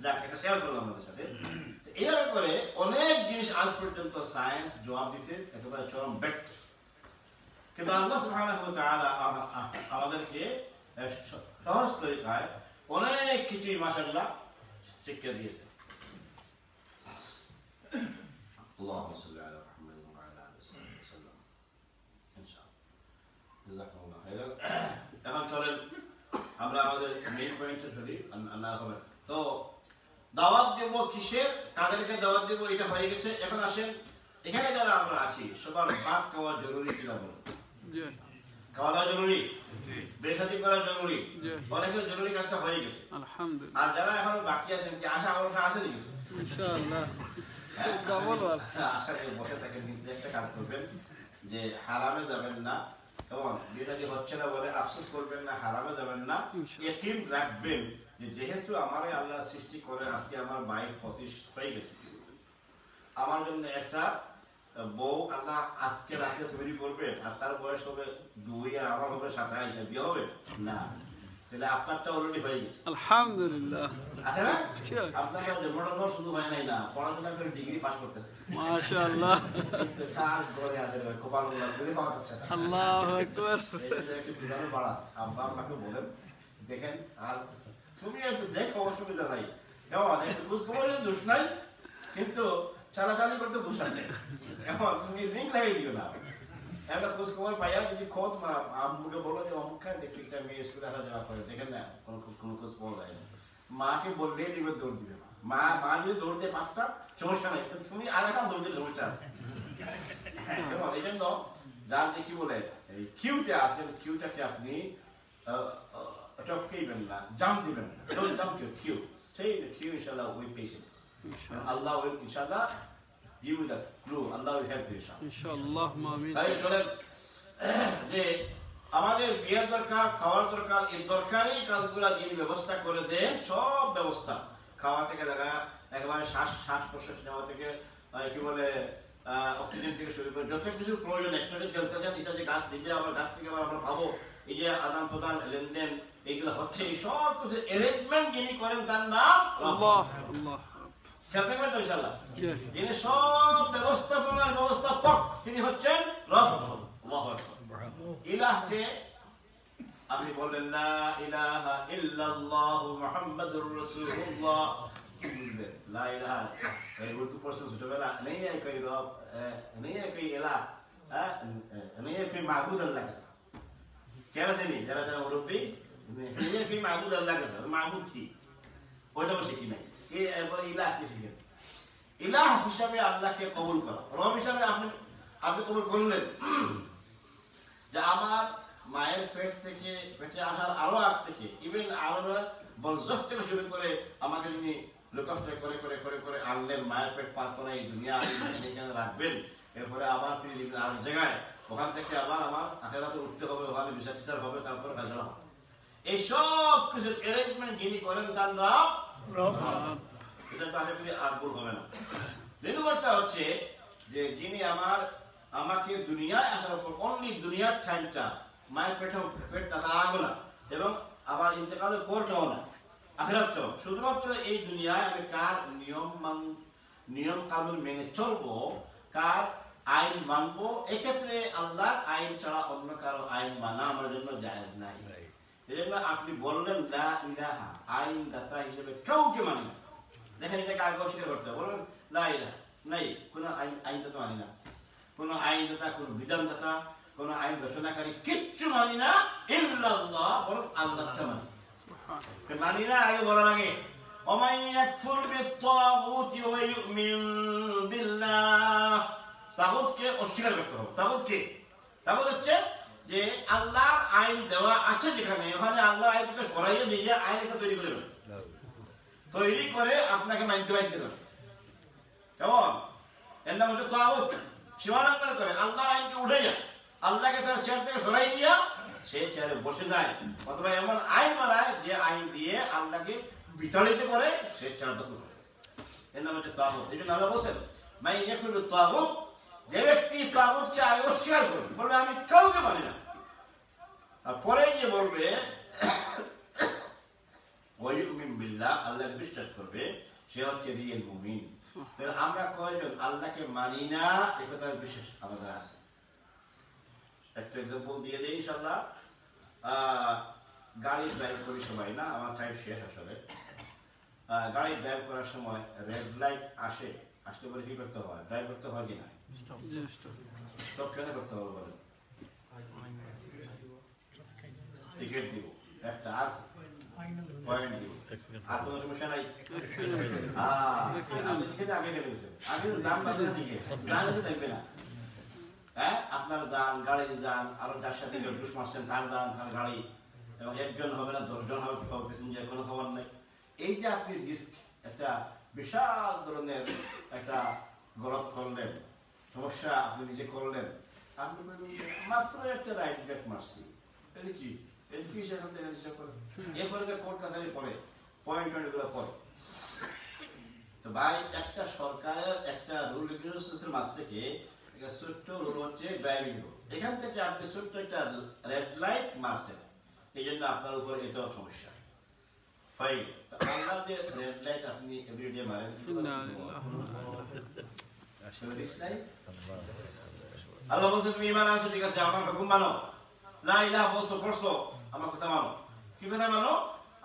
যাক, এটা শেয়ার করলাম আমাদের সাথে। এইভাবে করে অনেক জিনিস আজ পর্যন্ত সায়েন্স জবাব দিতে একেবারে চরম ব্যর্থ, কিন্তু আল্লাহ সুবহানাহু ওয়া তাআলা আমাদেরকে সহজ তরিকায় অনেক কিছুই মাশাআল্লাহ শিক্ষা দিয়েছে। আল্লাহুম্মা সাল্লি আলা মুহাম্মাদ ওয়া আলা আলিহি ওয়া সাল্লাম। ইনশাআল্লাহ, জাযাকাল্লাহু খাইরান। এখন চলেন আমরা আমাদের মেইন পয়েন্টে চলি। আল্লাহ হবে তো দাওয়াত দেব কিসের, তাদেরকে দাওয়াত দেব, এটা হয়ে গেছে। এখন আসেন এখানে যারা আমরা আছি সবার ভাত খাওয়া জরুরি কিনা বলুন? খাওয়া দাওয়া জরুরি, বেশাদি করা জরুরি, অনেকের জরুরি কাজটা হয়ে গেছে আলহামদুলিল্লাহ। আর যারা এখনো বাকি আছেন কি আশা আশা আছে নাকি ইনশাআল্লাহ? আশা করে বসে থাকেন, কিন্তু একটা কাজ করবেন যে হারামে যাবেন না, কেমন যেটা যে হচ্ছে না বলে আফসোস করবেন না, হারামে যাবেন না, ইয়াকিন রাখবেন যে যেহেতু আমারে আল্লাহ সৃষ্টি করে আজকে আমার 22-25 হয়ে গেছে, আমার জন্য একটা বউ আল্লাহ আজকে রাতে তৈরি করবে, আর তার বয়স হবে 2 আর আমার হবে 27, বিয়ে হবে না? তাহলে আপনারটা অলরেডি হয়ে গেছে, আলহামদুলিল্লাহ। আছে না? আপনার জন্মটা শুধু হয় নাই, না পড়াশোনা করে ডিগ্রি পাস করতেছে, মাশাআল্লাহ, কিন্তু তার ঘরে আছে কপালগুলো খুঁজে পাওয়া যাচ্ছে না। আল্লাহু আকবার। একটু বুঝানো বাড়া, আব্বা আমাকে বলেন দেখেন, আর তুমি একটু দেখো, অসুবিধা নাই, কেমন একটু বুঝ খবরের দোষ নাই, কিন্তু চালাচালি করতে দোষ আছে। এখন তুমি লিঙ্ক লাগিয়ে দিও না, একটা খোঁজ খবর পাইয়া যদি খোঁজ আম্মুকে বলো যে অমুক খায় দেখছি একটা মেয়ে স্কুলে আসা যাওয়া করে, দেখেন না কোনো খোঁজ পাওয়া যায় না। মাকে বললেই দিবে, দৌড় দিবে না। মা যদি দৌড় দিয়ে 5টা সমস্যা নেই, তুমি আর একটা দৌড় দিয়ে সমস্যা আছে। এই জন্য যার দেখি বলে কিউতে আসেন, কিউটাকে আপনি টপকেইবেন না, জাম্প দিবেন না, don't jump your queue, stay in the queue ইনশাআল্লাহ উইথ পেশেন্স। আল্লাহ উইল ইনশাআল্লাহ give you the clue, Allah will help you ইনশাআল্লাহ। আমিন। তাই চলেন যে আমাদের বিয়ের দরকার, খাওয়ার দরকার, এই দরকারি কাজগুলো যিনি ব্যবস্থা করে দেন, সব ব্যবস্থা খাওয়া থেকে লাগা একেবারে শ্বাস প্রশ্বাস নেওয়া থেকে কি বলে অক্সিজেন থেকে শুরু করে যত কিছু প্রয়োজন, একটা চলতেছেন, এটা যে গাছ দিবে আবার গাছ থেকে আবার আমরা পাবো, এই যে আদান প্রদান লেনদেন এইগুলো হচ্ছে, এই সব কিছু অ্যারেঞ্জমেন্ট যিনি করেন তার নাম আল্লাহ। আল্লাহ যিনি সব ব্যবস্থাপনার ব্যবস্থাপক, তিনি হচ্ছেন রব। ইলাহকে আপনি বললেন লা ইলাহা ইল্লাল্লাহ মুহাম্মাদুর রাসূলুল্লাহ, কি বুঝলেন? লা ইলাহা এই উর্দু পড়ছেন ছোটবেলা, নেই है कोई रब, नहीं है कोई इलाह, नहीं है कोई माबूद अल्लाह का, क्या से नहीं जरा जरा मुरब्बी, नहीं है कोई माबूद अल्लाह का, माबूद की ওইটা বসে কি নাই, ইলাহ কি শিখেন? ইলাহ হিসাবে আল্লাহকে কবুল করা, রব হিসাবে আপনি কবুল করলেন যে আমার মায়ের পেটে আসার আরো আগ থেকে, ইভেন আরো বরজখ থেকে শুরু করে আমাকে যিনি লোকাফটা করে করে করে করে আনলেন, মায়ের পেট পার করে এই দুনিয়া এখানে রাখবেন, এরপরে আবার তিনি আর জায়গায়, ওখান থেকে আবার আমার আখেরাতে উঠতে হবে, ওখানে বিচার টিচার হবে, তারপরে ফেসলা হবে, এই সব কিছু অ্যারেঞ্জমেন্ট যিনি করেন তার নাম রব। এটা তো আগে আর ভুল হবে না। দ্বিতীয়টা হচ্ছে যে যিনি আমাকে দুনিয়ায় আসার পর অনলি দুনিয়ার টাইমটা, মায়ের পেটটা তার আগো না, এবং আবার ইন্তেকালের পরটাও না, আখিরাতটাও, শুধুমাত্র এই দুনিয়ায় আমি কার নিয়ম কানুন মেনে চলবো, কার আইন মানবো, এক্ষেত্রে আল্লাহর আইন ছাড়া অন্য কারো আইন মানা আমার জন্য জায়েজ নাই। এই জন্য আপনি বললেন লা ইলাহা, আইন দাতা হিসেবে কাউকে মানি না। দেখেন এটাকে আগে অস্বীকার করতে হবে, বলবেন লা ইলাহা নাই, কোনো আইন দাতা মানি না, কোনো আইন দাতা, কোনো বিধান দাতা, কোনো আইন ঘোষণাকারী কিচ্ছু মানি না, ইল্লাল্লাহ, বরং আল্লাহটা মানি। মানি না আগে বলা লাগে, ওমান ইয়াকফুর বিত-তাগুতি ওয়া ইউমিন বিল্লাহ, তাগুতকে অস্বীকার করতে হবে। তাগুত হচ্ছে যে আল্লাহর আইন দেওয়া আছে যেখানে, ওখানে আল্লাহর আইন থেকে সরাইয়ে নিজে আইন একটা তৈরি করে আপনাকে মানতে বাধ্য করে, কেমন? এর নাম হচ্ছে তাগুত। সীমালঙ্ঘন করে আল্লাহ আইনকে উঠে যায়, আল্লাহকে তার চেয়ার থেকে সরাই দিয়া সে চেয়ারে বসে যায়, অথবা এমন আইন বানায় যে আইন দিয়ে আল্লাহকে বিতাড়িত করে সে চেয়ার দখল করে, এর নাম হচ্ছে তাগুত। এই জন্য আল্লাহ বলছেন মাই ইয়াকুলু তাগুত, যে ব্যক্তি তাগুতকে আগে অস্বীকার করবে, বলবে আমি কাউকে মানি না, আর পরে গিয়ে বলবে ওয়ায়ুমিন বিল্লাহ, আল্লাহকে বিশ্বাস করবে, সে হচ্ছে রিয়েল মুমিন। আমরা কয়জন আল্লাহকে মানি না, এই কথা বিশেষ আমাদের আছে। একটা এক্সাম্পল দিয়ে দিই ইনশাআল্লাহ। গাড়ি ড্রাইভ করি সবাই, না আমার টাইম শেষ আসলে। গাড়ি ড্রাইভ করার সময় রেড লাইট আসলে বলে কি করতে হয়, ড্রাইভ করতে হয় কিনা? স্টপ কেন করতে হবে বলেন? টিকিট দিব একটা, আর পয়েন্ট দিব, আর কোনো সমস্যা নাই। আগে গেলে আগে দাম বাজার দিকে দাঁড়িয়ে থাকবে না। হ্যাঁ, আপনার যান, গাড়ি যান, আরো যার সাথে জুস মারছেন তার যান, তার গাড়ি, এবং 1 জন হবে না 10 জন হবে, প্যাসেঞ্জার, কোনো খবর নেই। এই যে আপনি রিস্ক, একটা বিশাল ধরনের একটা গলত করলেন, সমস্যা আপনি নিজে করলেন, আপনি মাত্র একটা রাইট ব্যাক মারছি, এটা কি সেখান থেকে হিসাব করে, এরপরে কোর্ট কাছারি পরে পয়েন্ট গুলো পরে, তো ভাই একটা সরকারের একটা রুল রেগুলেশনের মাঝ থেকে একটা ছোট্ট রুল হচ্ছে ড্রাইভিং রুল। এখান থেকে আপনি ছোট্ট একটা রেড লাইট মারছেন, এই জন্য আপনার উপর এটাও সমস্যা। ফাইন, আল্লাহ যে রেড লাইট আপনি এভরিডে মারেন, আল্লাহ বলছে তুমি ঈমান আনছো ঠিক আছে, আমার হুকুম মানো, লা ইলাহা বলছো পড়ছো, আমার কথা মানো। কি কথা মানো?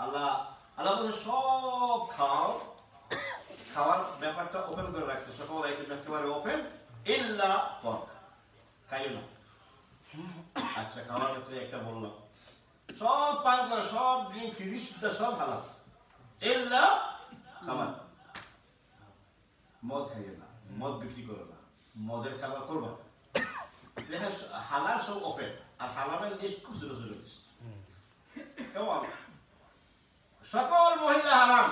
আল্লাহ বলছে সব খাও, খাওয়ার ব্যাপারটা ওপেন করে রাখছে, সকল আইটেম একেবারে ওপেন, ইল্লা পর্ক, খাইও না। আচ্ছা, খাওয়ার ক্ষেত্রে একটা বললাম, সব পান করে, সব ড্রিঙ্ক ফিজিক্স সব হালাল, ইল্লা খাবার। মদ খাইও না, মদ বিক্রি করো না, মদের খাবার করবা, হালাল সব ওপেন। আর হালালের লিস্ট খুব ছোট ছোট লিস্ট, কেমন? সকল মহিলা হারাম,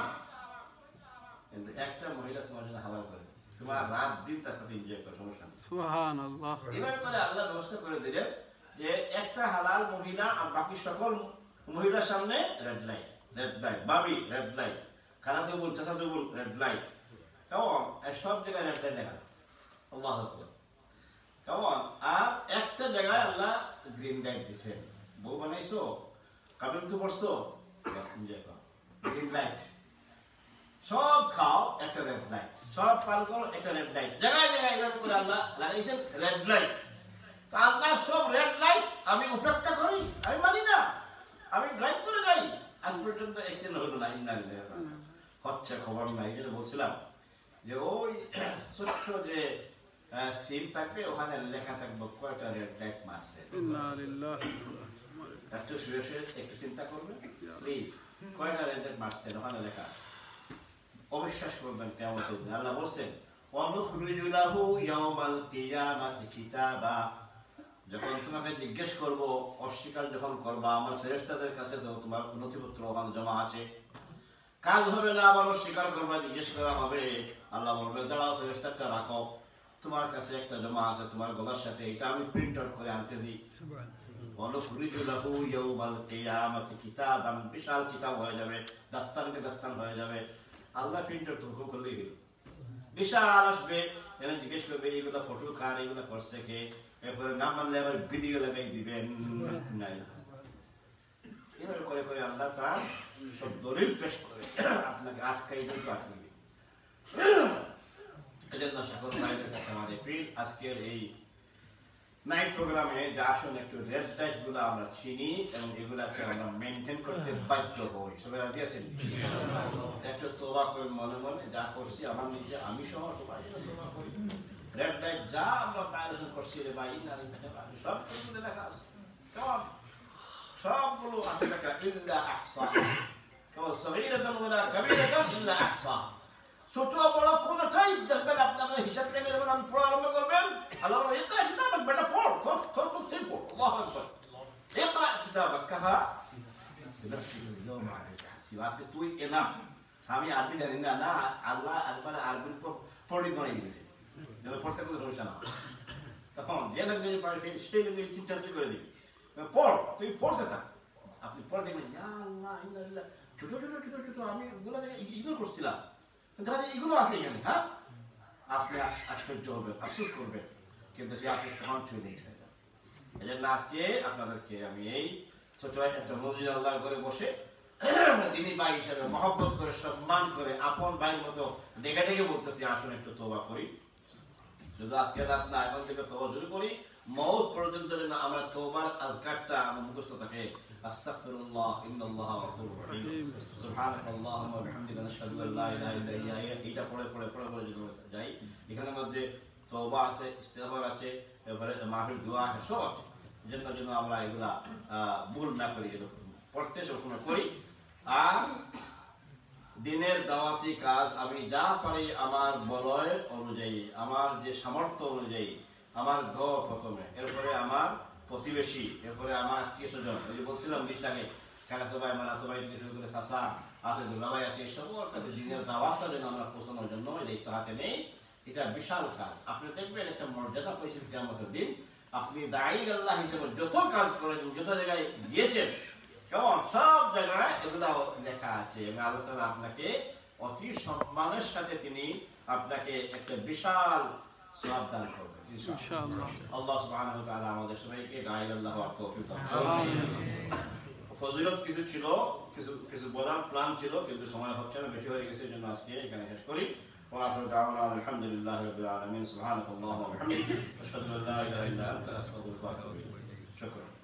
কিন্তু একটা মহিলা তোমার জন্য হালাল করে, তোমার রাত দিন তার সাথে এনজয় করে, সমস্যা নেই। সুবহানাল্লাহ। এবার করে আল্লাহ ব্যবস্থা করে দিলেন যে একটা হালাল মহিলা আর বাকি সকল মহিলার সামনে রেড লাইট, রেড লাইট, বাবি রেড লাইট, খালা দেবুল, চাচা দেবুল রেড লাইট, কেমন? সব জায়গায় রেড লাইট দেখা, আল্লাহ আকবার, কেমন? আর একটা জায়গায় আল্লাহ গ্রিন লাইট দিচ্ছেন, বউ বানাইছো, কাবিল তো পড়ছো, এনজয় করো, গ্রিন লাইট, সব খাও, একটা রেড লাইট, সব পান করো, একটা রেড লাইট, জায়গায় জায়গায় এভাবে করে আল্লাহ লাগাইছেন রেড লাইট। আল্লাহ সব রেড লাইট আমি উপেক্ষা করি, আমি মানি না, আমি ড্রাইভ করে যাই, আজ পর্যন্ত অ্যাক্সিডেন্ট হলো না, হচ্ছে খবর নাই। যেটা বলছিলাম যে ওই ছোট্ট যে সিল থাকবে, ওখানে লেখা থাকবে কয়টা রেড লাইট মারছে। একটু শুয়ে শুয়ে একটু চিন্তা করবে প্লিজ, কয়টা রেড লাইট মারছেন, ওখানে লেখা আছে। অবিশ্বাস করবেন কেমন? আল্লাহ বলছেন অনুখরিজু লাহু ইয়াউমাল কিয়ামাতি কিতাবা, যখন তোমাকে জিজ্ঞেস করব, অস্বীকার যখন করবা, আমার ফেরেশতাদের কাছে তো তোমার নথিপত্র ওখানে জমা আছে, কাজ হবে না, আবার অস্বীকার করবা, জিজ্ঞেস করা হবে। আল্লাহ বলবে দাঁড়াও, ফেরেশতাটা রাখো, তোমার কাছে একটা জমা আছে তোমার গলার সাথে, এটা আমি প্রিন্ট আউট করে আনতেছি। অনুখরিজু লাহু ইয়াউমাল কিয়ামাতি কিতাবান, বিশাল কিতাব হয়ে যাবে, দাস্তানকে দাস্তান হয়ে যাবে। আল্লাহ প্রিন্ট আউট হুকুম করলেই হলো, বিশাল আসবে, এরা জিজ্ঞেস করবে এইগুলা ফটো কার, এইগুলা করছে কে, এরপরে না মানলে আবার ভিডিও লাগাই দিবেন, নাই এভাবে করে করে আল্লাহ তার সব দলিল পেশ করে আপনাকে আটকাই দিতে আটকাইবে। এজন্য সকল ভাইদের কাছে আমার এপিল, আজকের এই নাইট প্রোগ্রামে যা আসুন একটু রেড লাইট গুলো আমরা চিনি এবং এগুলাকে আমরা মেনটেন করতে বাধ্য হই। সবাই রাজি আছেন? একটু তোবা করে মনে মনে যা করছি আমার নিজে, আমি সহ সবাই তোবা করি। রেড লাইট যা আমরা ভায়োলেশন করছি রে ভাই, সব কিছু লেখা আছে, কেমন? সবগুলো আছে লেখা, ইল্লা আকসা, কেমন? সগীরাতান ওয়ালা কাবীরাতান ইল্লা আকসা, ছোট বড় কোনটাই দেখবেন আপনি আপনার হিসাব থেকে যখন আপনি পড়া আরম্ভ করবেন, আল্লাহ বলে ইকরা কিতাবাক, বেটা পড়, তোর তুই পড়, আল্লাহু আকবার, ইকরা কিতাবাক কাফা বিনাফসিকা আল-ইয়াওমা আলাইকা হাসিবা। আজকে তুই এনাফ, আমি আরবি জানি না, না আল্লাহ একবারে আরবি পড়ি করে দিয়েছে, যেন পড়তে কোনো সমস্যা না। তখন যে ল্যাঙ্গুয়েজ পারে সেই ল্যাঙ্গুয়েজ চিন্তা করে দিবি, পড়, তুই পড়তে থাক। আপনি পড়ে দেখবেন ইয়া আল্লাহ ইল্লাল্লাহ, ছোট ছোট ছোট ছোট আমি এগুলো ইগনোর করছিলাম, এগুলো আছে এখানে। হ্যাঁ, আপনি আশ্চর্য হবেন, আফসোস করবেন, কিন্তু সে আফসোস তখন চলে যায়। এই জন্য আজকে আপনাদেরকে আমি এই ছোট একটা মসজিদ আল্লাহ করে বসে দিনী ভাই হিসেবে মহব্বত করে, সম্মান করে, আপন ভাইয়ের মতো ডেকে ডেকে বলতেছি আসুন একটু তওবা করি। শুধু আজকে রাত না, এখন থেকে তওবা শুরু করি, মওত পর্যন্ত যেন আমরা তওবার আজকারটা আমার মুখস্থ থাকে। আস্তাগফিরুল্লাহ ইন্নাল্লাহা গফুরুর রহিম, সুবহানাল্লাহি ওয়া বিহামদিহি নাশহাদু আল্লা ইলাহা ইল্লা আনতা, এটা পড়ে পড়ে পড়ে পড়ে যেন যাই। এখানের মধ্যে তওবা আছে, ইস্তিগফার আছে, এবারে মাহফিল দোয়া আছে, সব আছে, যেন আমরা এগুলা ভুল না করি, এরকম পড়তে সবসময় করি। আর দিনের দাওয়াতি কাজ আমি যা পারি আমার বলয় অনুযায়ী, আমার যে সামর্থ্য অনুযায়ী, আমার ঘর প্রথমে, এরপরে আমার প্রতিবেশী, এরপরে আমার আত্মীয় স্বজন, ওই যে বলছিলাম আগে কাকাতো ভাই, মানাতো ভাই থেকে শুরু করে চাচা আছে, দুলা ভাই আছে, সবার কাছে দিনের দাওয়াতটা যেন আমরা পৌঁছানোর জন্য দায়িত্ব হাতে নেই। এটা বিশাল কাজ। আপনি দেখবেন একটা মর্যাদা পেয়েছেন কিয়ামতের দিন, আপনি দায়ী আল্লাহ হিসেবে যত কাজ করেন, যত জায়গায় গিয়েছেন, কেমন সব জায়গায় এগুলো লেখা আছে এবং আল্লাহ তাআলা আপনাকে অতি সম্মানের সাথে তিনি আপনাকে একটা বিশাল সওয়াব দান করবেন ইনশাআল্লাহ। আল্লাহ সুবহানাহু ওয়া তাআলা আমাদের সবাইকে লা ইলাহা ইল্লাল্লাহু ওয়া তৌফিক দান করুন। ফজিলত কিছু ছিল, কিছু বলার প্ল্যান ছিল, কিন্তু সময় হচ্ছে না, বেশি হয়ে গেছে, জন্য আজকে এখানে শেষ করি। وآخر دعوانا الحمد لله رب العالمين سبحانك اللهم وبحمدك أشهد أن لا إله إلا أنت أستغفرك وأتوب إليك. شكرا.